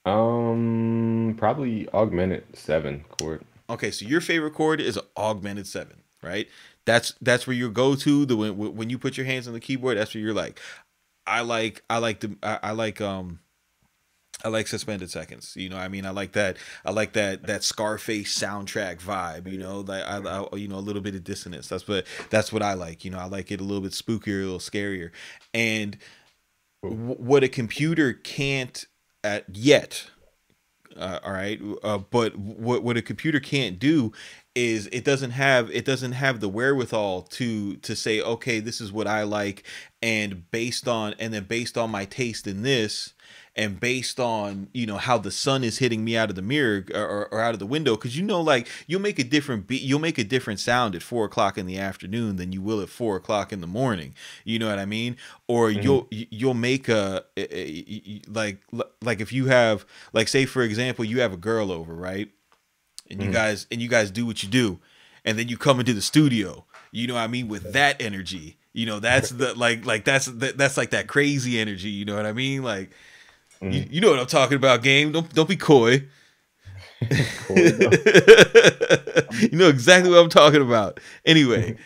Probably augmented 7 chord. Okay, so your favorite chord is an augmented seven, right? That's where you go to the when you put your hands on the keyboard. That's where you're like, I like suspended seconds. You know, what I mean, I like that. I like that Scarface soundtrack vibe. You know, like you know, a little bit of dissonance. That's what I like. You know, I like it a little bit spookier, a little scarier. And Cool. what a computer can't at yet. All right, but what a computer can't do is it doesn't have the wherewithal to say, okay, this is what I like, and then based on my taste in this, and based on, you know, how the sun is hitting me out of the mirror, or out of the window, because, you know, like, you'll make a different beat, you'll make a different sound at 4 o'clock in the afternoon than you will at 4 o'clock in the morning. You know what I mean? Or Hmm. you'll make like if you have, like, say for example, you have a girl over, right? And Hmm. you guys do what you do, and then you come into the studio, you know what I mean, with that energy. You know, that's the that's like that crazy energy. You know what I mean? Like, Hmm. you know what I'm talking about, game. Don't be coy. Chord though. You know exactly what I'm talking about. Anyway,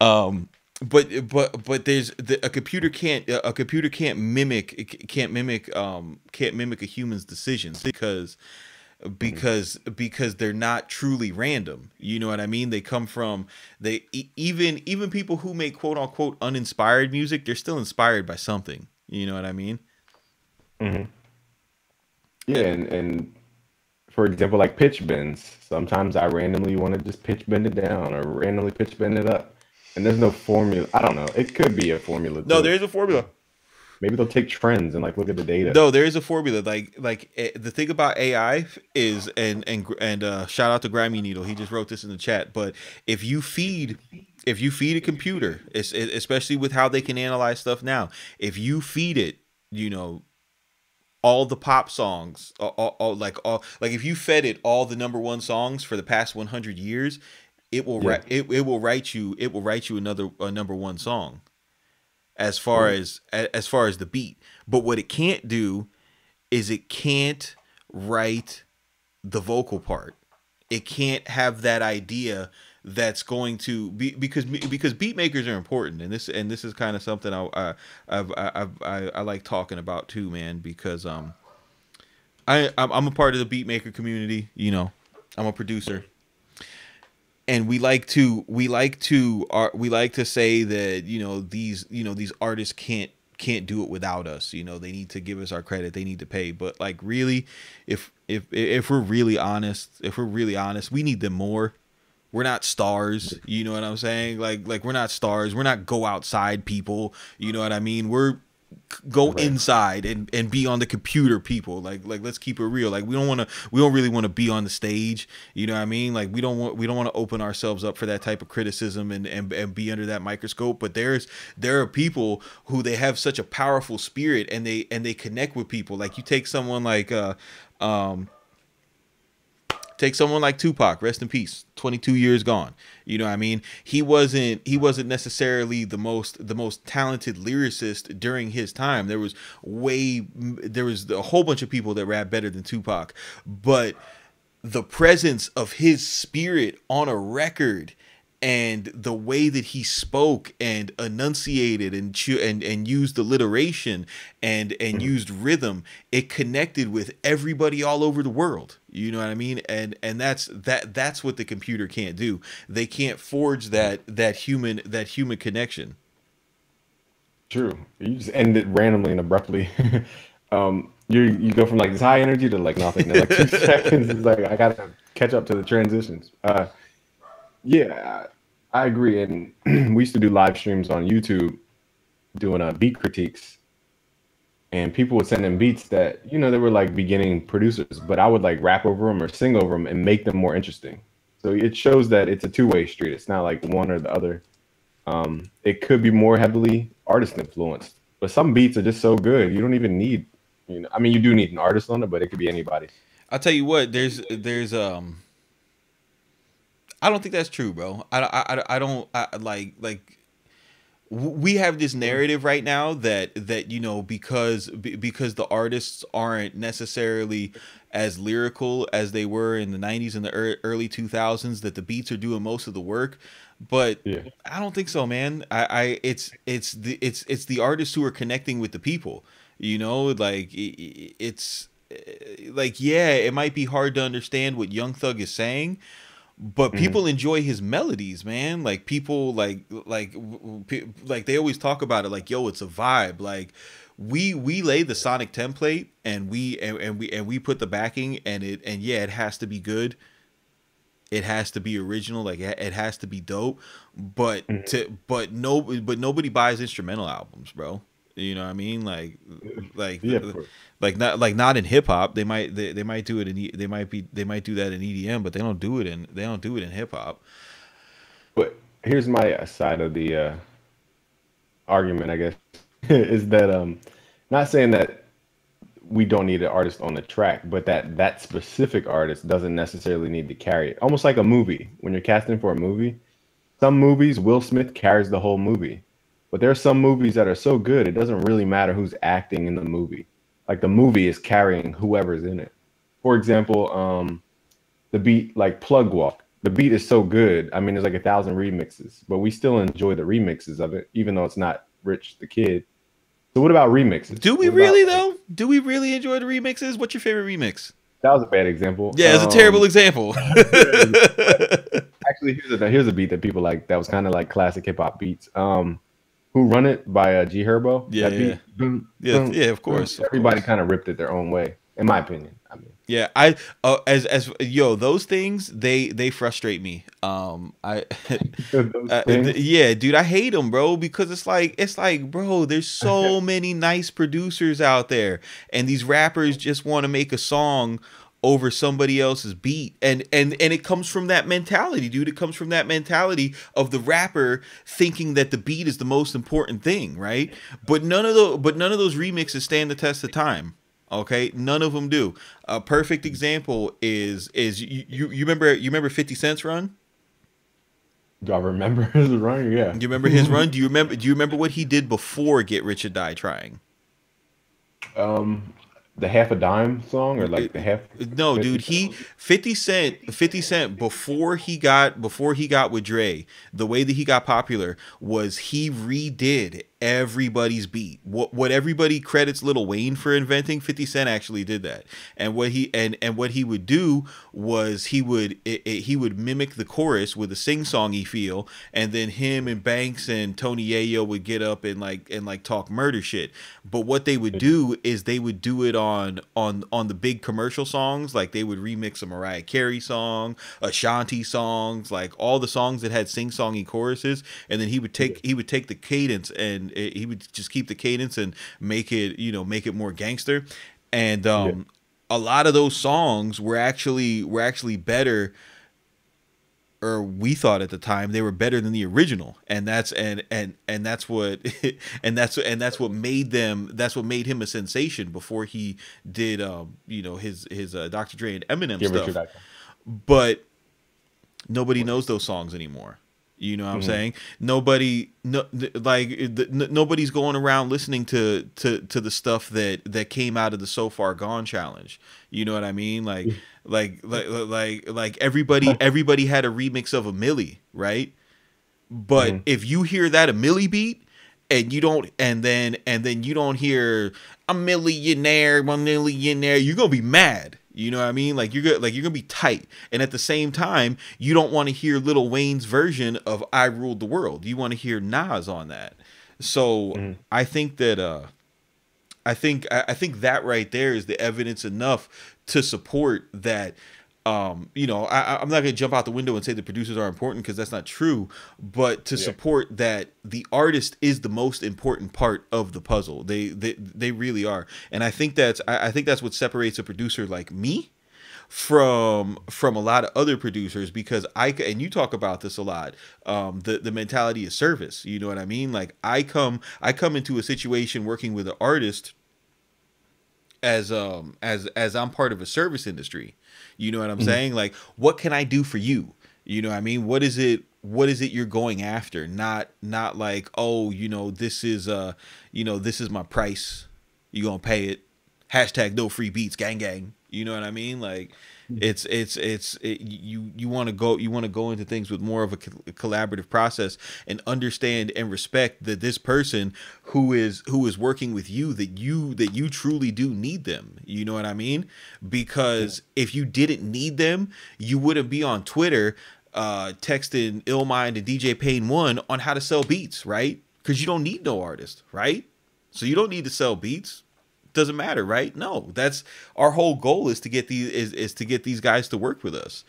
um, but a computer can't mimic a human's decisions, Hmm. because they're not truly random. You know what I mean? They come from even people who make quote unquote uninspired music, they're still inspired by something. You know what I mean? Hmm. Yeah, and for example, like pitch bends. Sometimes I randomly want to just pitch bend it down or randomly pitch bend it up. And there's no formula. I don't know. It could be a formula No, to there it. is a formula. Maybe they'll take trends and like look at the data. No, there is a formula. The thing about AI is, and shout out to Grimy Needle. He just wrote this in the chat. But if you feed if you feed a computer, especially with how they can analyze stuff now, if you feed it, you know, all the pop songs, like if you fed it all the number one songs for the past 100 years, Yeah. it will write you another a number one song, Cool. as far as the beat. But what it can't do is it can't write the vocal part. It can't have that idea that's going to be, because beat makers are important, and this is kind of something I like talking about too, man. Because I'm a part of the beat maker community. You know, I'm a producer, and we like to say that, you know, these artists can't do it without us. You know, they need to give us our credit, they need to pay. But like, really, if we're really honest, we need them more. We're not stars, you know what I'm saying? Like we're not stars, we're not go outside people, you know what I mean? We're go Right. inside and be on the computer people. Like let's keep it real. Like, we don't really want to be on the stage, you know what I mean? Like, we don't want to open ourselves up for that type of criticism, and be under that microscope. But there are people who, they have such a powerful spirit, and they connect with people. Like, you take someone like um take someone like Tupac, rest in peace, 22 years gone. You know what I mean? He wasn't necessarily the most talented lyricist during his time. There was a whole bunch of people that rap better than Tupac, but the presence of his spirit on a record, and the way that he spoke and enunciated and used alliteration and Mhm. used rhythm, it connected with everybody all over the world. You know what I mean? And that's what the computer can't do. They can't forge that human connection. True. You just end it randomly and abruptly. You go from like this high energy to like nothing in like 2 seconds. It's like I gotta catch up to the transitions. Yeah, I agree. And we used to do live streams on YouTube doing beat critiques, and people would send in beats that they were like beginning producers, but I would like rap over them or sing over them and make them more interesting. So it shows that it's a two-way street. It's not like one or the other. It could be more heavily artist influenced, but some beats are just so good you don't even need, I mean, you do need an artist on it, but it could be anybody. I'll tell you what. There's I don't think that's true, bro. I don't like we have this narrative right now that because the artists aren't necessarily as lyrical as they were in the 90s and the early 2000s, that the beats are doing most of the work. But Yeah. I don't think so, man. I it's the artists who are connecting with the people, like it's like, yeah, it might be hard to understand what Young Thug is saying, but Hmm. people enjoy his melodies, man. Like people like they always talk about it like, yo, it's a vibe. Like we lay the sonic template, and we put the backing, and yeah, it has to be good. It has to be original, like it has to be dope. But Hmm. but nobody buys instrumental albums, bro. You know what I mean? Like Yeah, of course. not in hip hop. They might do it in they might do that in EDM, but they don't do it in hip hop. But here's my side of the argument, I guess, is that not saying that we don't need an artist on the track, but that specific artist doesn't necessarily need to carry it. Almost like a movie. When you're casting for a movie, some movies Will Smith carries the whole movie, but there are some movies that are so good it doesn't really matter who's acting in the movie. Like the movie is carrying whoever's in it. For example, the beat like Plug Walk. The beat is so good. I mean, there's like 1,000 remixes, but we still enjoy the remixes of it, even though it's not Rich the Kid. So what about remixes? Do we What about really like, though? Do we really enjoy the remixes? What's your favorite remix? that was a bad example. Yeah, it's a terrible example. But actually, here's a beat that people like. That was kind of like classic hip hop beats. Who Run It by G Herbo. Yeah, That yeah, beat, boom, yeah, boom, yeah. Of boom. course, of Everybody course. kind of ripped it their own way, in my opinion. I mean, Yeah, I as yo, those things, they frustrate me. I those things. yeah, dude, I hate them, bro, because it's like, bro, there's so many nice producers out there, and these rappers just want to make a song over somebody else's beat, and it comes from that mentality, dude. It comes from that mentality of the rapper thinking that the beat is the most important thing, right? But none of those remixes stand the test of time. Okay, none of them do. A perfect example is you remember 50 Cent's run? Do I remember his run? Yeah. You remember his run? Do you remember what he did before Get Rich or Die Trying? um, the half a dime song or like the half No, 50 dude, he song? 50 Cent before he got with Dre, the way that he got popular was he redid everybody's beat. What everybody credits Lil Wayne for inventing, 50 Cent actually did that. And what he would do was he would mimic the chorus with a sing-songy feel, and then him and Banks and Tony Yayo would get up and talk murder shit. But what they would do is they would do it on the big commercial songs. Like they would remix a Mariah Carey song, Ashanti songs, like all the songs that had sing-songy choruses, and then he would take the cadence, and he would just keep the cadence and make it more gangster. And Yeah. a lot of those songs were actually better, or we thought at the time they were better than the original, and that's what and that's what made him a sensation before he did his Dr. Dre and Eminem Get Richard stuff. Icahn. But nobody knows those songs anymore. You know what I'm Hmm. saying? Nobody, no, nobody's going around listening to the stuff that came out of the So Far Gone challenge. You know what I mean? Like everybody had a remix of a Millie, right? But Hmm. if you hear that a Millie beat, and you don't, and then you don't hear a millionaire, 1 millionaire, you're gonna be mad. You know what I mean? You're gonna be tight. And at the same time, you don't want to hear Lil Wayne's version of "I Ruled the World." You want to hear Nas on that. So Hmm. I think that I think that right there is the evidence enough to support that I'm not going to jump out the window and say the producers are important, because that's not true. But to Yeah. support that, the artist is the most important part of the puzzle. They really are, and I think that's what separates a producer like me from a lot of other producers, because and you talk about this a lot, the mentality of service. You know what I mean? Like I come into a situation working with an artist as I'm part of a service industry. You know what I'm saying? Like, what can I do for you? You know what I mean? What is it you're going after? Not like, oh, this is this is my price. You gonna pay it. Hashtag no free beats, gang gang. You know what I mean? Like, you want to go into things with more of a collaborative process, and understand and respect that this person who is working with you, that you truly do need them. You know what I mean? Because if you didn't need them, you wouldn't be on Twitter texting Illmind and DJ Pain 1 on how to sell beats, right? Because you don't need no artist, right? So you don't need to sell beats. Doesn't matter, right? No, that's our whole goal, is to get is to get these guys to work with us,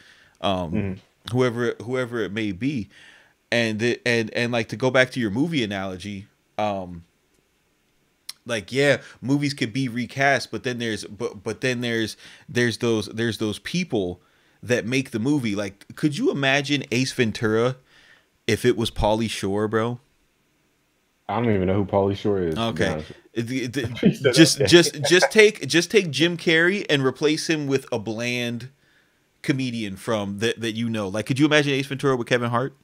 whoever it may be. And like, to go back to your movie analogy, like, yeah, movies could be recast, but then there's those people that make the movie. Like, could you imagine Ace Ventura if it was Pauly Shore, bro? I don't even know who Pauly Shore is. Okay. Said Just take Jim Carrey and replace him with a bland comedian from that Like, could you imagine Ace Ventura with Kevin Hart?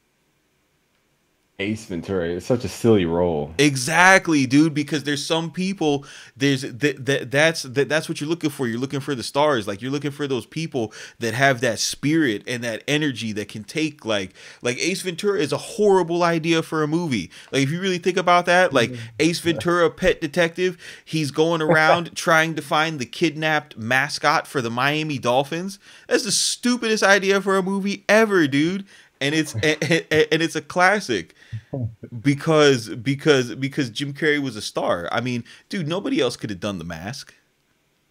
Ace Ventura. It's such a silly role. Exactly, dude. Because there's some people. That's what you're looking for. You're looking for the stars. Like, you're looking for those people that have that spirit and that energy that can take like Ace Ventura is a horrible idea for a movie. Like, if you really think about that, like Ace Ventura, pet detective, he's going around trying to find the kidnapped mascot for the Miami Dolphins. That's the stupidest idea for a movie ever, dude. And it's and it's a classic because Jim Carrey was a star. I mean, dude, nobody else could have done The Mask.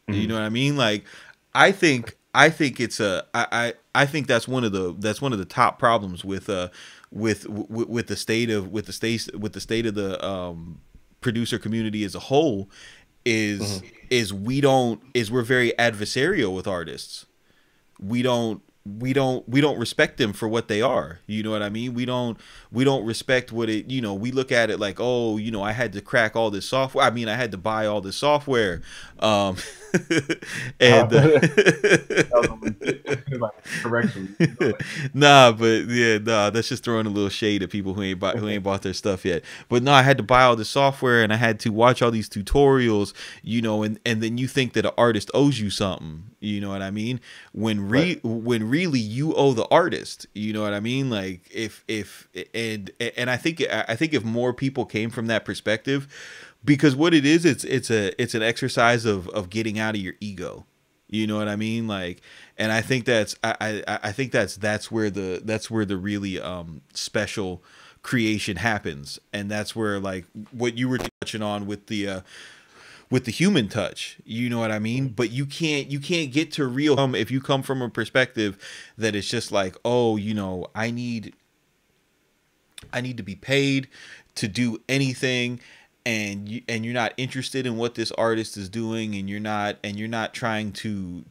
You know what I mean? Like, I think it's I think that's one of the top problems with the state of the producer community as a whole is we're very adversarial with artists. We don't respect them for what they are. You know what I mean? We don't respect what it, we look at it like, oh, I had to crack all this software. I mean, I had to buy all this software. And correction. That's just throwing a little shade at people who ain't bought their stuff yet. But no, I had to buy all this software and I had to watch all these tutorials, and then you think that an artist owes you something. You know what I mean? When really you owe the artist. You know what I mean? Like, and I think if more people came from that perspective, because what it is, it's an exercise of getting out of your ego. You know what I mean? Like, and I think that's that's where the really special creation happens, and that's where, like, what you were touching on with the human touch. You know what I mean? But you can't get to real if you come from a perspective that it's just like, oh, I need to be paid to do anything, and you're not interested in what this artist is doing, and you're not trying to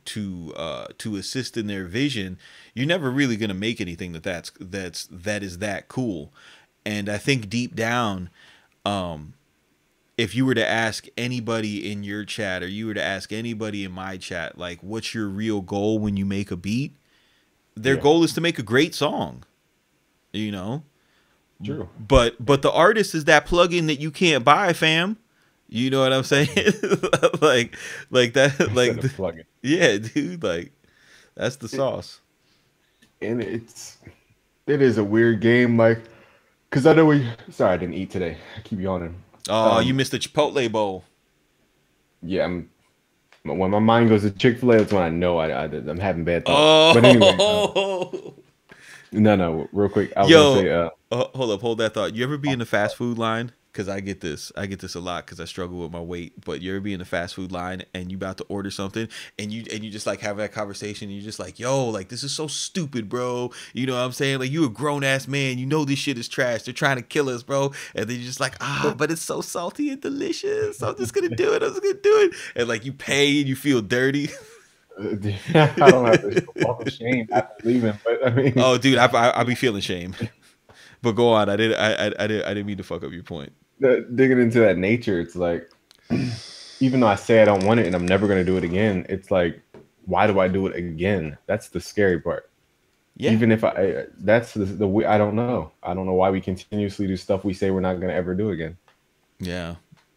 assist in their vision. You're never really going to make anything that is that cool. And I think deep down, if you were to ask anybody in your chat, or you were to ask anybody in my chat, like, what's your real goal when you make a beat? Their goal is to make a great song. True. But the artist is that plugin that you can't buy, fam. You know what I'm saying? like that, like, plugin. Yeah, dude. Like, that's the sauce. And it is a weird game, like, because I know sorry, I didn't eat today. I keep yawning. Oh, you missed the Chipotle bowl. Yeah, when my mind goes to Chick-fil-A, that's when I know I'm having bad thoughts. Oh. But anyway, no, real quick. I was gonna say, hold that thought. You ever be in the fast food line? because I get this a lot because I struggle with my weight. But you're be in the fast food line and you about to order something, and you just like have that conversation, and you're just like, yo, like this is so stupid, bro. You know what I'm saying? Like, you a grown ass man, you know this shit is trash. They're trying to kill us, bro. And then you're just like, but it's so salty and delicious. I'm just gonna do it. I'm just gonna do it. And like you pay and you feel dirty. I don't have to walk of shame after leaving, but I mean, Oh, dude, I be feeling shame. But go on. I didn't mean to fuck up your point. digging into that nature, it's like, even though I say I don't want it and I'm never going to do it again, it's like, why do I do it again? That's the scary part. Yeah. Even if that's the way, I don't know. I don't know why we continuously do stuff we say we're not going to ever do again. Yeah.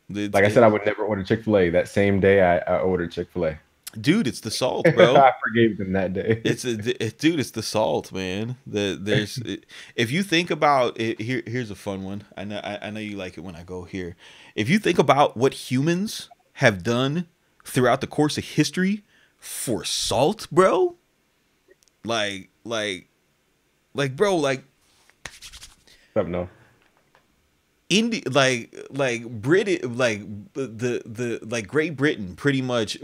Like I said, I would never order Chick-fil-A. That same day I ordered Chick-fil-A. Dude, it's the salt, bro. I forgave them that day. Dude, it's the salt, man. If you think about it, here's a fun one. I know you like it when I go here. If you think about what humans have done throughout the course of history for salt, bro, like, bro, like, No. India, like Britain, like the like Great Britain, pretty much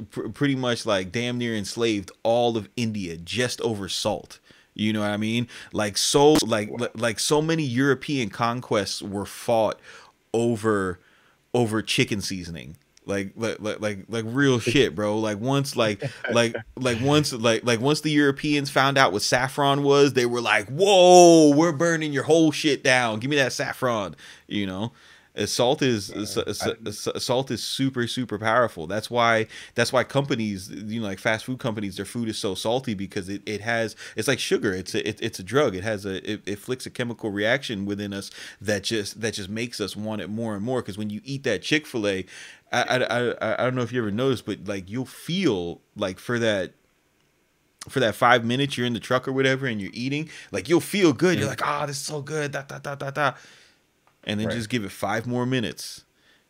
like damn near enslaved all of India just over salt. You know what I mean? Like so, like so many European conquests were fought over chicken seasoning. Like real shit, bro. Like once once the Europeans found out what saffron was, they were like, "Whoa, we're burning your whole shit down. Give me that saffron." You know, salt is super powerful. That's why companies, you know, like fast food companies, their food is so salty because it's like sugar. It's a drug. It flicks a chemical reaction within us that just makes us want it more and more. Because when you eat that Chick-fil-A, I don't know if you ever noticed, but like you'll feel like for that 5 minutes you're in the truck or whatever and you're eating, like you'll feel good. You're like, this is so good. And then just give it 5 more minutes.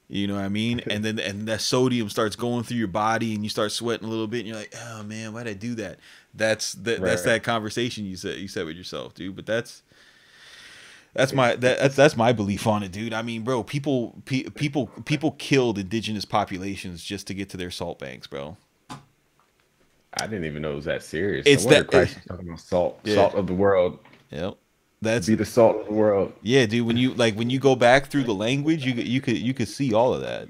You know what I mean? And then that sodium starts going through your body and you start sweating a little bit and you're like, oh man, why'd I do that? That's that conversation you said with yourself, dude. But that's my belief on it, dude. I mean, bro, people killed indigenous populations just to get to their salt banks, bro. I didn't even know it was that serious. It's no wonder Christ is talking about salt, salt of the world. Yep, that's be the salt of the world. Yeah, dude. When you go back through the language, you could see all of that.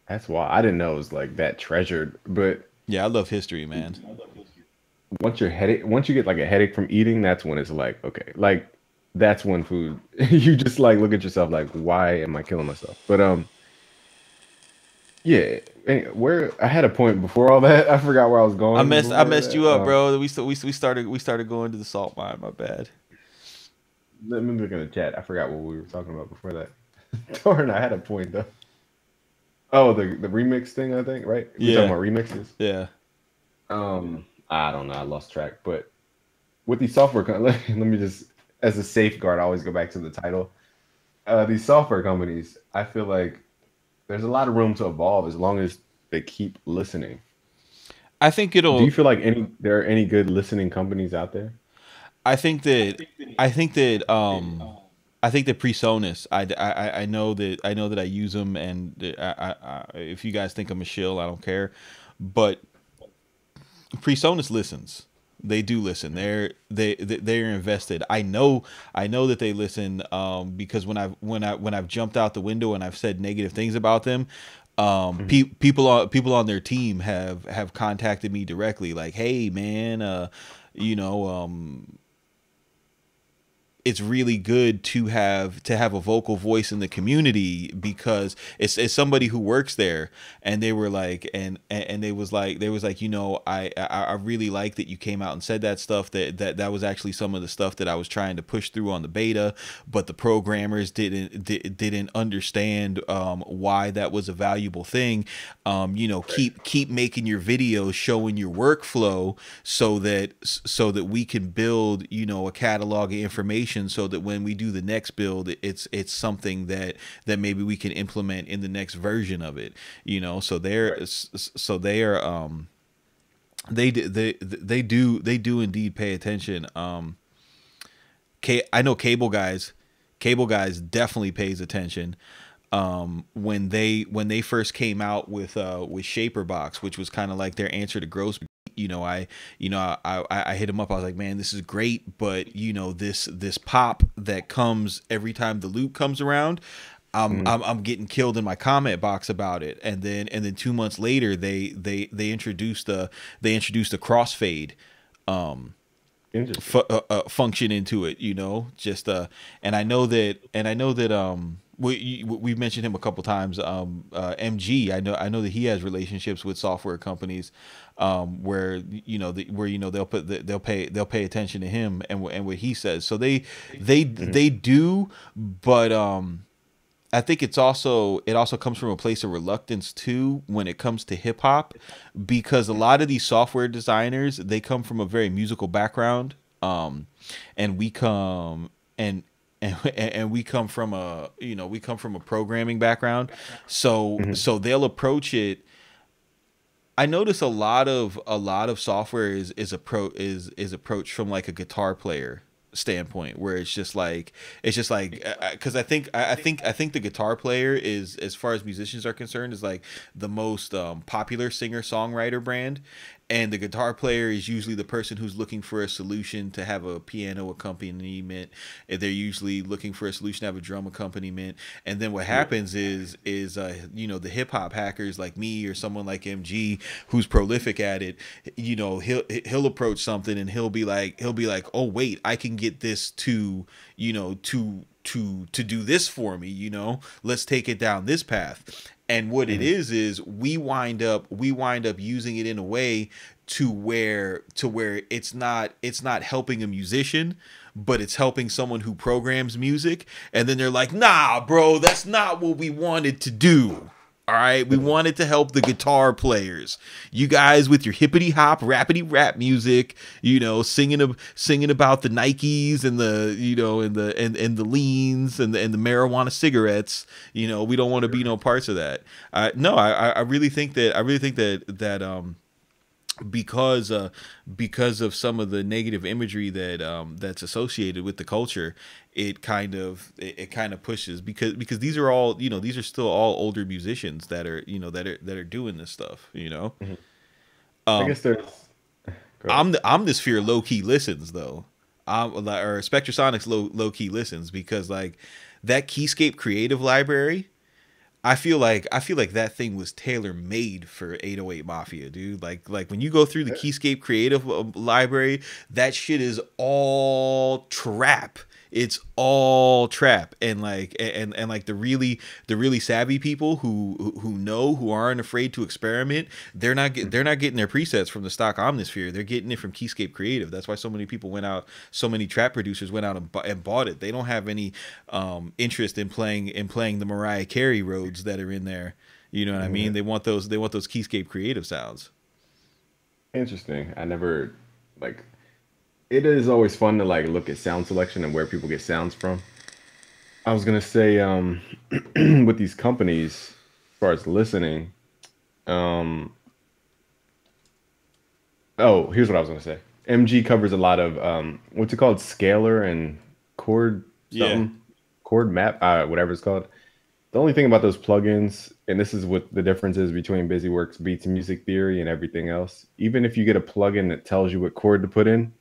That's why I didn't know it was like that treasured. But yeah, I love history, man. Once you get like a headache from eating, that's when it's like, okay, like that's when food you just like look at yourself like, why am I killing myself? But yeah, where I had a point before all that. I forgot where I was going. I messed you up, bro. We started going to the salt mine. My bad. Let me look in the chat. I forgot what we were talking about before that. Darn, I had a point though. Oh, the remix thing, I think, right? We're talking about remixes. Yeah. I don't know. I lost track. But with these software, let me just, as a safeguard, I always go back to the title. These software companies, I feel like there's a lot of room to evolve as long as they keep listening. I think it'll. Do you feel like there are any good listening companies out there? I think that Presonus. I know that I use them, and if you guys think I'm a shill, I don't care. But Presonus listens. They do listen. They're invested. I know that they listen because when I've jumped out the window and I've said negative things about them, people on their team have contacted me directly, like, hey man, it's really good to have a vocal voice in the community because it's somebody who works there, and they were like, and they was like, I really like that you came out and said that stuff, that was actually some of the stuff that I was trying to push through on the beta, but the programmers didn't understand why that was a valuable thing. Keep making your videos showing your workflow so that we can build a catalog of information, so that when we do the next build, it's something that maybe we can implement in the next version of it. They do indeed pay attention. I know cable guys Cable Guys definitely pays attention. When they first came out with Shaper Box, which was kind of like their answer to Gross, I hit him up. I was like, man, this is great, but this pop that comes every time the loop comes around, Mhm. I'm getting killed in my comment box about it. And then 2 months later, they introduced a crossfade Interesting. function into it, just and I know that we've mentioned him a couple times. MG, I know that he has relationships with software companies, where they'll pay attention to him and what he says. So Mhm. they do, but I think it also comes from a place of reluctance too when it comes to hip hop, because a lot of these software designers, they come from a very musical background, and we come and we come from a programming background, so Mhm. so they'll approach it. I notice a lot of software is approached from like a guitar player standpoint, where it's just like because I think the guitar player is, as far as musicians are concerned, is like the most popular singer songwriter brand, and the guitar player is usually the person who's looking for a solution to have a piano accompaniment. And they're usually looking for a solution to have a drum accompaniment. And then what Yeah. happens is the hip hop hackers like me or someone like MG, who's prolific at it, he'll approach something and he'll be like, oh wait, I can get this to to do this for me. Let's take it down this path. And what it Mhm. is we wind up using it in a way to where it's not helping a musician, but it's helping someone who programs music. And then they're like, nah, bro, that's not what we wanted to do. All right, we wanted to help the guitar players. You guys with your hippity hop, rappity rap music, singing about the Nikes and the leans and the marijuana cigarettes. We don't want to be no parts of that. No, I really think that because of some of the negative imagery that's associated with the culture, it kind of pushes, because these are still all older musicians that are doing this stuff. Mhm. I um guess there's. Go ahead. Omnisphere low key listens though. Or Spectrasonics low key listens, because like that Keyscape Creative library, I feel like that thing was tailor made for 808 Mafia, dude. Like when you go through the Yeah. Keyscape Creative library, that shit is all trap. It's all trap, and like the really savvy people who aren't afraid to experiment. They're not getting their presets from the stock Omnisphere. They're getting it from Keyscape Creative. That's why so many trap producers went out and bought it. They don't have any interest in playing the Mariah Carey roads that are in there. You know what I Mhm. mean? They want those Keyscape Creative sounds. Interesting. I never like. It is always fun to like look at sound selection and where people get sounds from. I was gonna say, with these companies, as far as listening, um, oh, here's what I was gonna say. MG covers a lot of what's it called, scalar and chord Yeah. something, chord map, whatever it's called. The only thing about those plugins, and this is what the difference is between BusyWorks, Beats, and Music Theory, and everything else. Even if you get a plugin that tells you what chord to put in,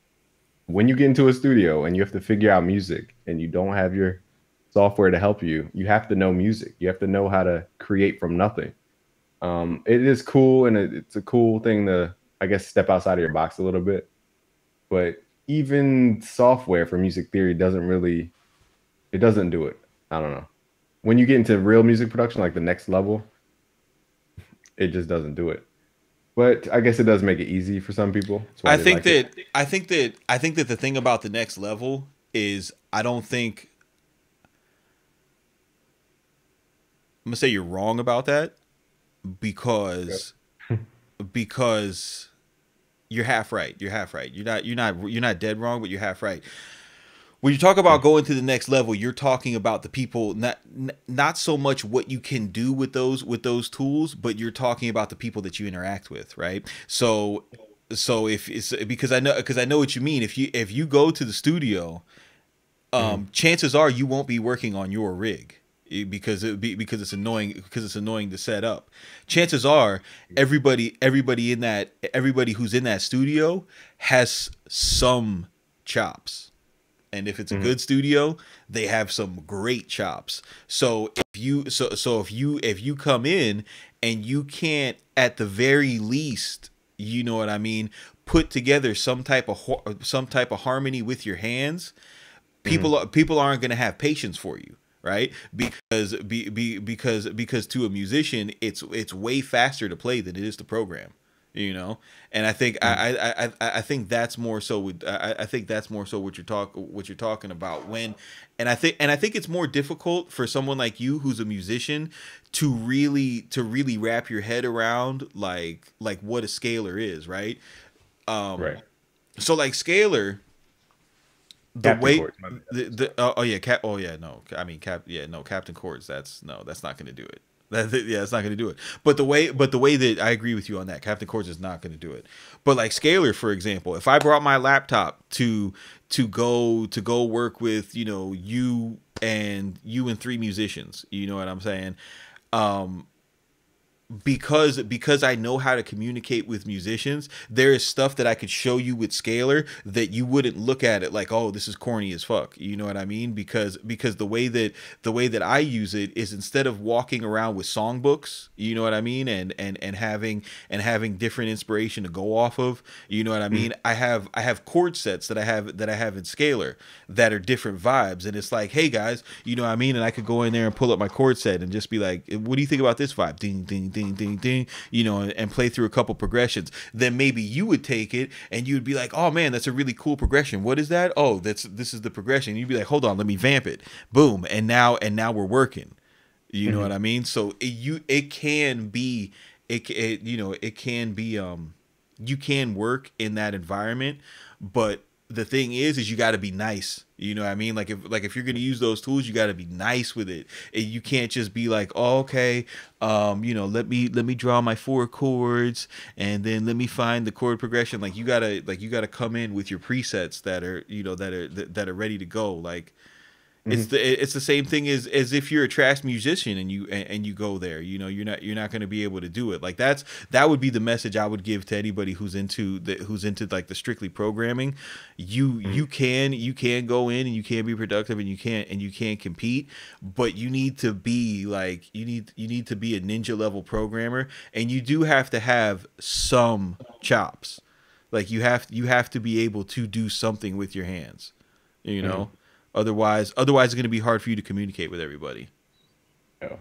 when you get into a studio and you have to figure out music and you don't have your software to help you, you have to know music. You have to know how to create from nothing. It is cool, and it's a cool thing to, I guess, step outside of your box a little bit. But even software for music theory doesn't really, it doesn't do it. I don't know. When you get into real music production, like the next level, it just doesn't do it. But I guess it does make it easy for some people. That's why I they think like it. that I think that I think that the thing about the next level is, I don't think I'm gonna say you're wrong about that, because because you're half right. You're half right. You're not dead wrong, but you're half right. When you talk about going to the next level, you're talking about the people, not so much what you can do with those tools, but you're talking about the people that you interact with, right? So if it's because I know what you mean. If you go to the studio Mm-hmm. chances are you won't be working on your rig because it's annoying to set up. Chances are everybody who's in that studio has some chops. And if it's a Mm-hmm. good studio, they have some great chops. So if you come in and you can't, at the very least, you know what I mean, put together some type of harmony with your hands, Mm-hmm. people aren't going to have patience for you, right? Because to a musician, it's way faster to play than it is to program, you know. And I think I think that's more so with I think that's more so what you're talking about when. And I think it's more difficult for someone like you who's a musician to really wrap your head around like what a scalar is, right? Right. So like scalar, the Captain way chords. My bad. the oh yeah cap oh yeah no I mean cap yeah no Captain Chords, that's no, that's not going to do it. Yeah, it's not going to do it. But the way that I agree with you on that, Captain Chords is not going to do it. But like scalar, for example, if I brought my laptop to go work with, you know, you and three musicians, you know what I'm saying, because I know how to communicate with musicians, there is stuff that I could show you with scalar that you wouldn't look at it like, oh, this is corny as fuck. You know what I mean? Because the way that I use it is, instead of walking around with songbooks, you know what I mean, and having different inspiration to go off of, you know what I mean? I have chord sets that I have in scalar that are different vibes, and it's like, hey guys, you know what I mean? And I could go in there and pull up my chord set and just be like, what do you think about this vibe? Ding ding ding ding ding, you know, and play through a couple progressions. Then maybe you would take it and you'd be like, oh man, that's a really cool progression. What is that? Oh, this is the progression. You'd be like, hold on, let me vamp it. Boom, and now we're working. You know Mm-hmm. what I mean? So it can be you know, it can be you can work in that environment, but the thing is you got to be nice. You know what I mean? Like if you're gonna use those tools, you got to be nice with it. And you can't just be like, oh, okay, you know, let me draw my four chords and then let me find the chord progression. Like you gotta come in with your presets that are, you know, that are ready to go. Like Mm-hmm. it's the same thing as if you're a trash musician and you go there, you know, you're not going to be able to do it. Like that would be the message I would give to anybody who's into like the strictly programming. You can go in and you can be productive and you can compete, but you need to be like, you need to be a ninja level programmer, and you do have to have some chops. Like you have to be able to do something with your hands, you Mm-hmm. know. Otherwise it's going to be hard for you to communicate with everybody. Yeah.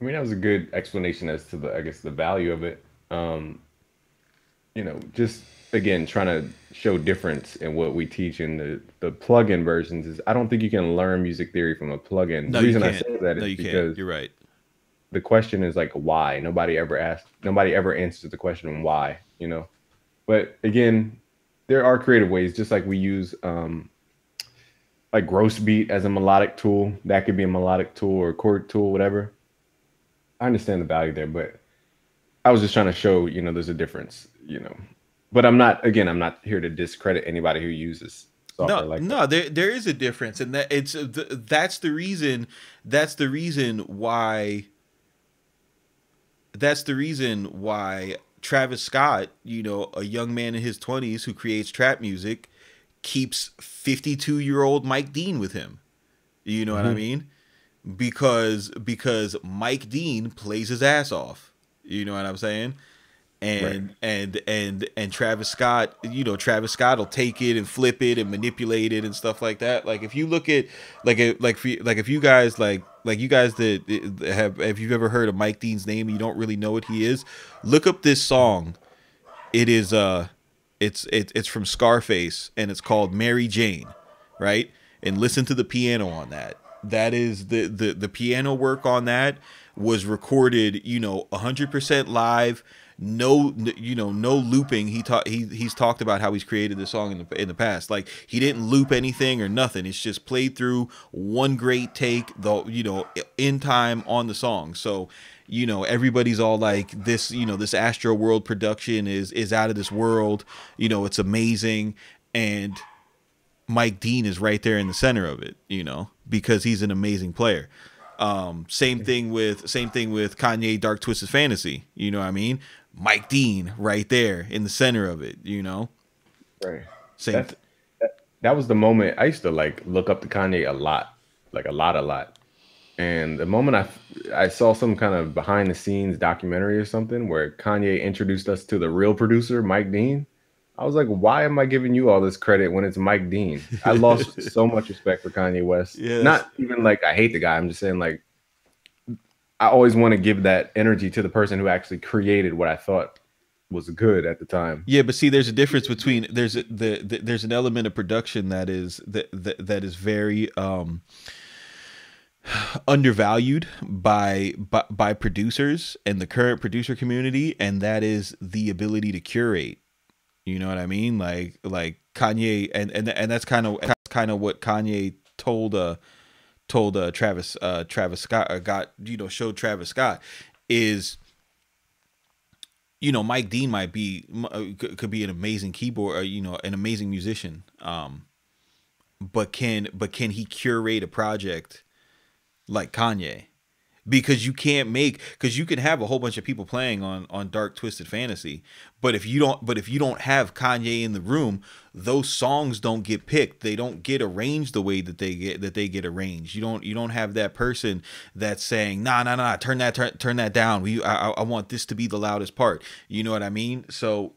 I mean, that was a good explanation as to the, I guess, the value of it. You know, just again trying to show difference in what we teach in the plug-in versions is, I don't think you can learn music theory from a plug-in. The No, you reason I can't. say that No, is you can't. because You're right. the question is like why. Nobody ever answers the question why, you know. But again, there are creative ways, just like we use like gross beat as a melodic tool. That could be a melodic tool or a chord tool, whatever. I understand the value there, but I was just trying to show, you know, there's a difference, you know. But I'm not here to discredit anybody who uses No, software like that. no, there is a difference, and that's the reason. That's the reason why. That's the reason why Travis Scott, you know, a young man in his 20s who creates trap music, keeps 52-year-old Mike Dean with him. You know what I Hmm. mean? Because Mike Dean plays his ass off. You know what I'm saying? Right. And Travis Scott, you know, Travis Scott will take it and flip it and manipulate it and stuff like that. Like if you look at like if you guys like you guys that have, if you've ever heard of Mike Dean's name and you don't really know what he is, look up this song. It is it's from Scarface and it's called Mary Jane, right? And listen to the piano on that. That is the piano work on that was recorded, you know, 100% live. No, you know, no looping. He's talked about how he's created the song in the past. Like he didn't loop anything or nothing. It's just played through one great take, though, you know, in time on the song. So, you know, everybody's all like this, you know, this Astro World production is out of this world. You know, it's amazing. And Mike Dean is right there in the center of it, because he's an amazing player. Same thing with Kanye Dark Twisted Fantasy. You know what I mean? Mike Dean right there in the center of it. Right. Same. That's that was the moment I used to like look up to Kanye a lot, like a lot. And the moment I saw some kind of behind the scenes documentary or something where Kanye introduced us to the real producer, Mike Dean, I was like, why am I giving you all this credit when it's Mike Dean? I lost so much respect for Kanye West. Yeah, that's Not even like I hate the guy. I'm just saying like I always want to give that energy to the person who actually created what I thought was good at the time. yeah. But see, there's a difference between there's an element of production that is very undervalued by producers and the current producer community, and that is the ability to curate. You know what I mean? Like Kanye, and that's kind of what Kanye told Travis Scott, showed Travis Scott is, Mike Dean could be an amazing keyboard, an amazing musician, but can he curate a project like Kanye? Because you can have a whole bunch of people playing on Dark Twisted Fantasy, but if you don't have Kanye in the room, those songs don't get picked. They don't get arranged the way that they get arranged. You don't have that person that's saying nah, turn that down. I want this to be the loudest part. You know what I mean? So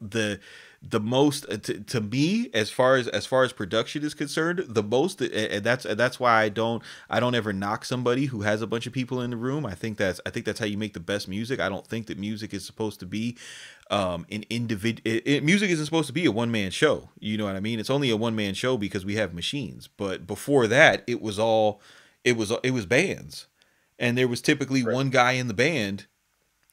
the most to me, as far as production is concerned, the most, and that's why I don't ever knock somebody who has a bunch of people in the room. I think that's how you make the best music. I don't think that music is supposed to be an individual. Music isn't supposed to be a one-man show. You know what I mean? It's only a one-man show because we have machines. But before that, it was bands, and there was typically Right. one guy in the band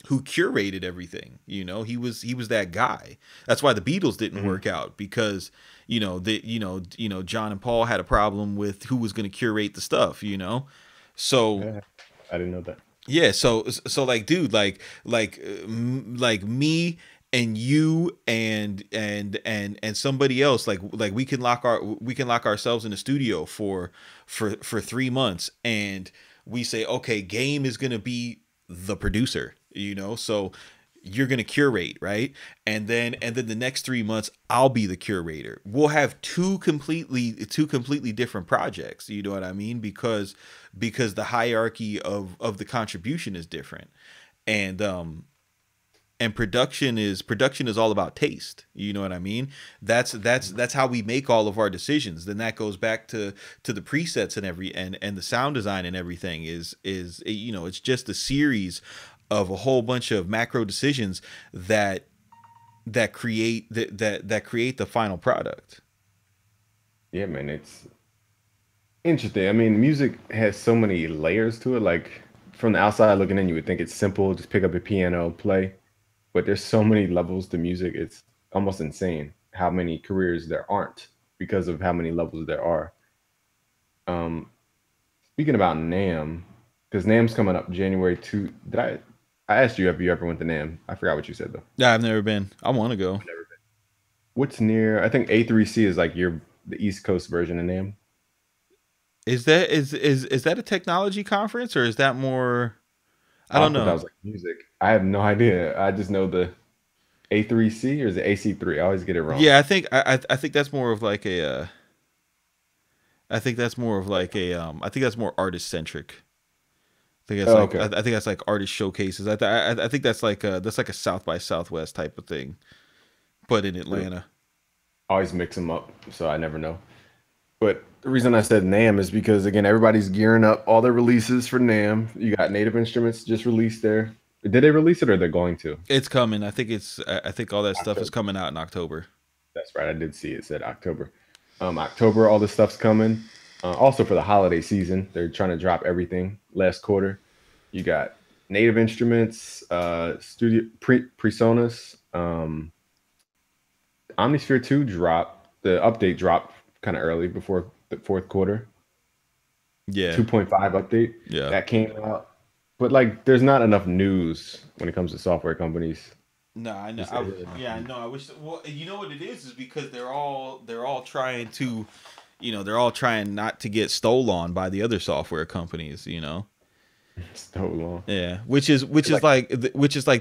who curated everything. He was that guy. That's why the Beatles didn't work out, because John and Paul had a problem with who was going to curate the stuff. So Yeah, I didn't know that. yeah, so like, dude, like me and you and somebody else, like we can lock ourselves in the studio for 3 months, and we say, okay, Game is gonna be the producer, so you're gonna curate, right? And then the next 3 months I'll be the curator. We'll have two completely different projects. You know what I mean? Because the hierarchy of the contribution is different, and production is all about taste. You know what I mean? That's how we make all of our decisions. Then that goes back to the presets and the sound design and everything is it's just a series of a whole bunch of macro decisions that create the final product. Yeah, man, it's interesting. I mean, music has so many layers to it. Like from the outside looking in, you would think it's simple, just pick up a piano, play. But there's so many levels to music. It's almost insane how many careers there aren't because of how many levels there are. Um, Speaking about NAM, because NAM's coming up January 2. I asked you if you ever went to NAM. I forgot what you said though. Yeah, I've never been. I want to go. Never been. What's near? I think A3C is like the East Coast version of NAM. Is that a technology conference, or is that more? I I don't thought that know. was like music. I have no idea. I just know the A3C or is it AC3? I always get it wrong. Yeah, I think that's more of like a. I think that's more of like a. I think that's more artist centric. Oh, okay. I think that's like artist showcases. I think that's like a South by Southwest type of thing, but in Atlanta. I always mix them up, so I never know. But the reason I said NAM is because again, everybody's gearing up all their releases for NAM. You got Native Instruments just released there. Did they release it or they're going to? It's coming. I think all that stuff is October. coming out in October. That's right. I did see it said October. October, all this stuff's coming. Also for the holiday season, they're trying to drop everything last quarter. You got Native Instruments, Presonus, Omnisphere 2 dropped. The update dropped kind of early before the fourth quarter. Yeah, 2.5 update yeah. that came out. But like there's not enough news when it comes to software companies. No, I know. Just really enough Yeah, I news. know. I wish. Well, you know what it is because they're all trying to, they're all trying not to get stolen by the other software companies. So long. Yeah, which is like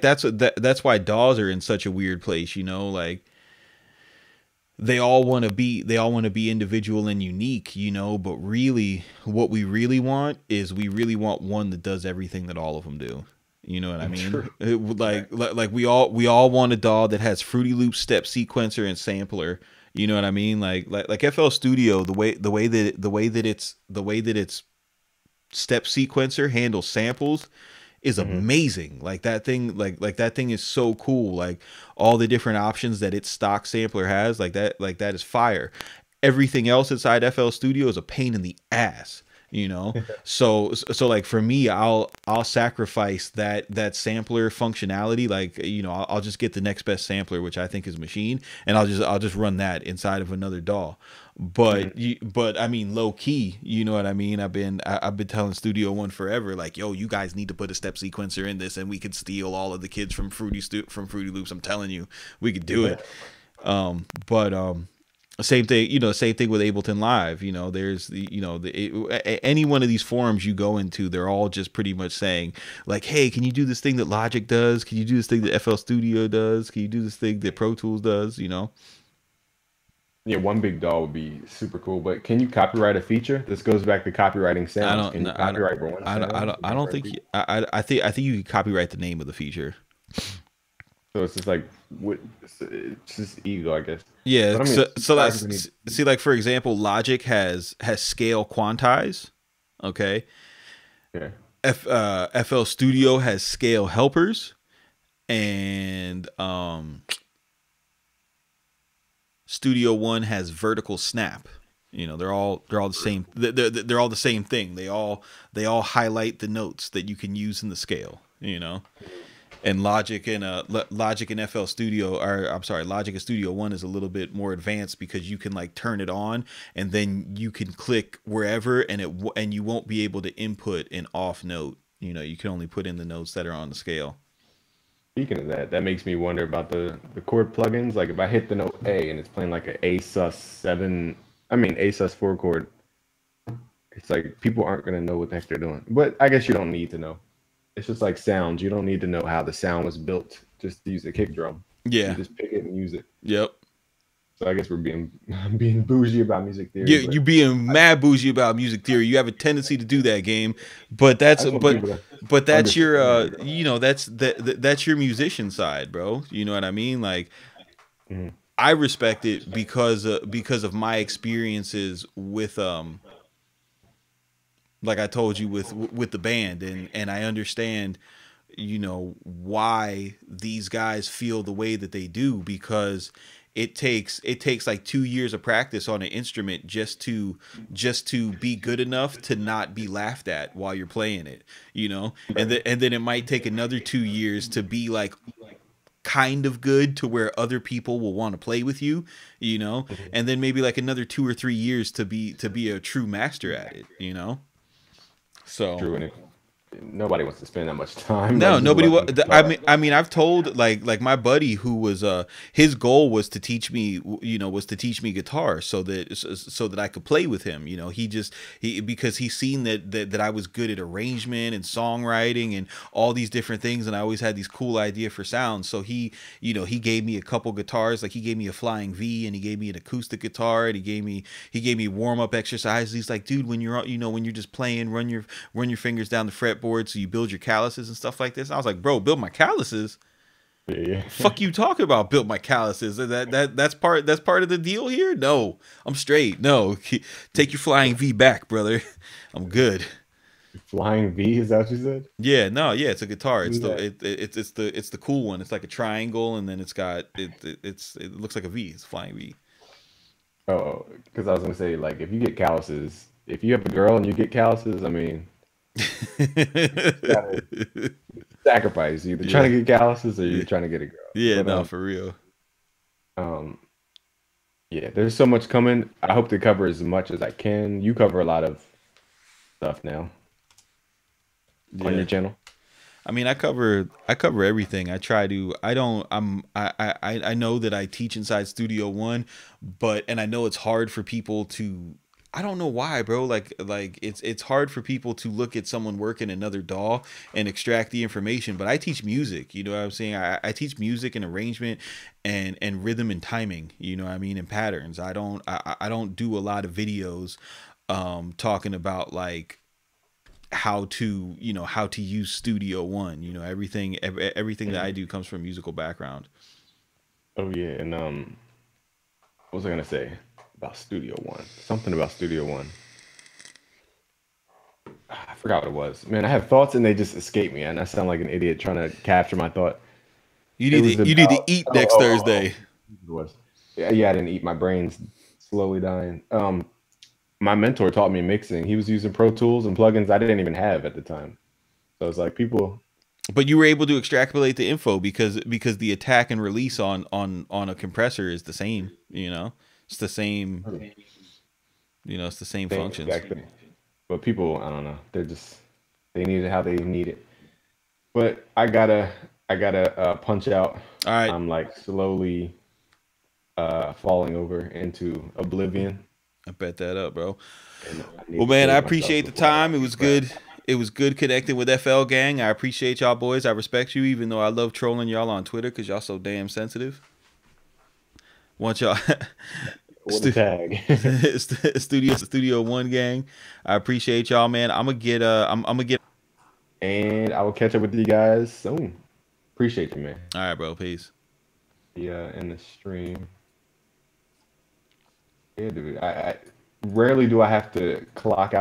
that's why DAWs are in such a weird place. Like they all want to be individual and unique. But really, what we really want is one that does everything that all of them do. You know what I mean? True. Like we all want a DAW that has Fruity Loop step sequencer and sampler. You know what I mean? Like FL Studio, the way that its step sequencer handles samples is Hmm. amazing. Like that thing, like that thing is so cool. Like all the different options that its stock sampler has, like that is fire. Everything else inside FL Studio is a pain in the ass. So like for me, I'll sacrifice that sampler functionality. Like I'll just get the next best sampler, which I think is Machine, and I'll just run that inside of another DAW. But I mean, low key, you know what I mean. I've been telling Studio One forever, like, yo, you guys need to put a step sequencer in this, and we could steal all of the kids from Fruity Loops. I'm telling you, we could do it. But same thing with Ableton Live. There's any one of these forums you go into, they're all just pretty much saying like, hey, can you do this thing that Logic does? Can you do this thing that FL Studio does? Can you do this thing that Pro Tools does? Yeah, one big doll would be super cool, but can you copyright a feature? This goes back to copywriting I sounds. don't, Can you no, I don't, copyright one I don't, I sound? don't, I don't think. I think you could copyright the name of the feature. So it's just like it's just ego, I guess. Yeah. But I mean, So artists need. see, like for example, Logic has scale quantize. Okay. Yeah. FL Studio has scale helpers, and Studio One has vertical snap. They're all the same. They're all the same thing. They all highlight the notes that you can use in the scale. And Logic and FL Studio, or I'm sorry, Logic and Studio One is a little bit more advanced because you can like turn it on and then you can click wherever, and you won't be able to input an off note. You can only put in the notes that are on the scale. Speaking of that, that makes me wonder about the chord plugins. Like if I hit the note A and it's playing like an A sus 7, I mean A sus 4 chord, it's like people aren't gonna know what the heck they're doing. But I guess you don't need to know. It's just like sounds. You don't need to know how the sound was built just to use a kick drum. You Yeah. just pick it and use it. Yep. So I guess we're being being bougie about music theory, You but being mad bougie about music theory. You have a tendency to do that, game, but I that's just want but people to but that's your understand. that's your musician side, bro. You know what I mean? Like Mhm. I respect it because of my experiences with like I told you with the band, and I understand why these guys feel the way that they do, because it takes like 2 years of practice on an instrument just to be good enough to not be laughed at while you're playing it, and then it might take another 2 years to be like kind of good to where other people will want to play with you, Mhm. and then maybe like another 2 or 3 years to be a true master at it. So True, and if nobody wants to spend that much time, no, like just nobody. learning guitar. I mean, I've told like my buddy who was his goal was to teach me, guitar so that I could play with him. He because he's seen that I was good at arrangement and songwriting and all these different things, and I always had these cool idea for sounds. So he gave me a couple guitars, like he gave me a Flying V, and he gave me an acoustic guitar, and he gave me warm up exercises. He's like, dude, when you're just playing, run your fingers down the fretboard so you build your calluses and stuff like this. I was like, bro, build my calluses? Yeah, yeah. Fuck you talking about build my calluses? That's part of the deal here? No, I'm straight. No, take your Flying V back, brother. I'm good. Flying V, is that what you said? Yeah, no, yeah, it's a guitar. What It's is the that? it's the cool one. It's like a triangle, and then it looks like a V. It's Flying V. Oh, because I was gonna say, like, if you get calluses, if you have a girl and you get calluses, I mean, you gotta sacrifice. You're either Yeah, trying to get calluses or yeah, you're trying to get a girl. yeah. But No, for real. um, yeah, there's so much coming. I hope to cover as much as I can. You cover a lot of stuff now on Yeah. your channel. I mean, I cover everything. I try to. I don't. I know that I teach inside Studio One, and I know it's hard for people I don't know why, bro. Like it's hard for people to look at someone working another DAW and extract the information. But I teach music, you know what I'm saying? I teach music and arrangement and rhythm and timing, you know what I mean, and patterns. I don't do a lot of videos talking about like how to, you know, how to use Studio One. You know, everything that I do comes from a musical background. Oh yeah, and what was I gonna say about Studio One? Something about Studio One. I forgot what it was. Man, I have thoughts and they just escape me, and I sound like an idiot trying to capture my thought. It was You need to about eat next Thursday. it was. Yeah, yeah, I didn't eat. My brain's slowly dying. My mentor taught me mixing. He was using Pro Tools and plugins I didn't even have at the time. So it's like people. But you were able to extrapolate the info because the attack and release on a compressor is the same. You know, it's the same. You know, it's the same Same functions. exact thing. But people, I don't know. They're just they need it how they need it. But I gotta punch out. All right. I'm like slowly falling over into oblivion, I bet that up, bro. and I need Well, to man, I save myself appreciate the before I time. It was crash. good. It was good connecting with FL Gang. I appreciate y'all boys. I respect you, even though I love trolling y'all on Twitter because y'all so damn sensitive. Want y'all What a tag! Studio One gang. I appreciate y'all, man. I'm gonna get. And I will catch up with you guys soon. Appreciate you, man. All right, bro. Peace. Yeah, in the stream. Yeah, dude. I rarely do I have to clock out.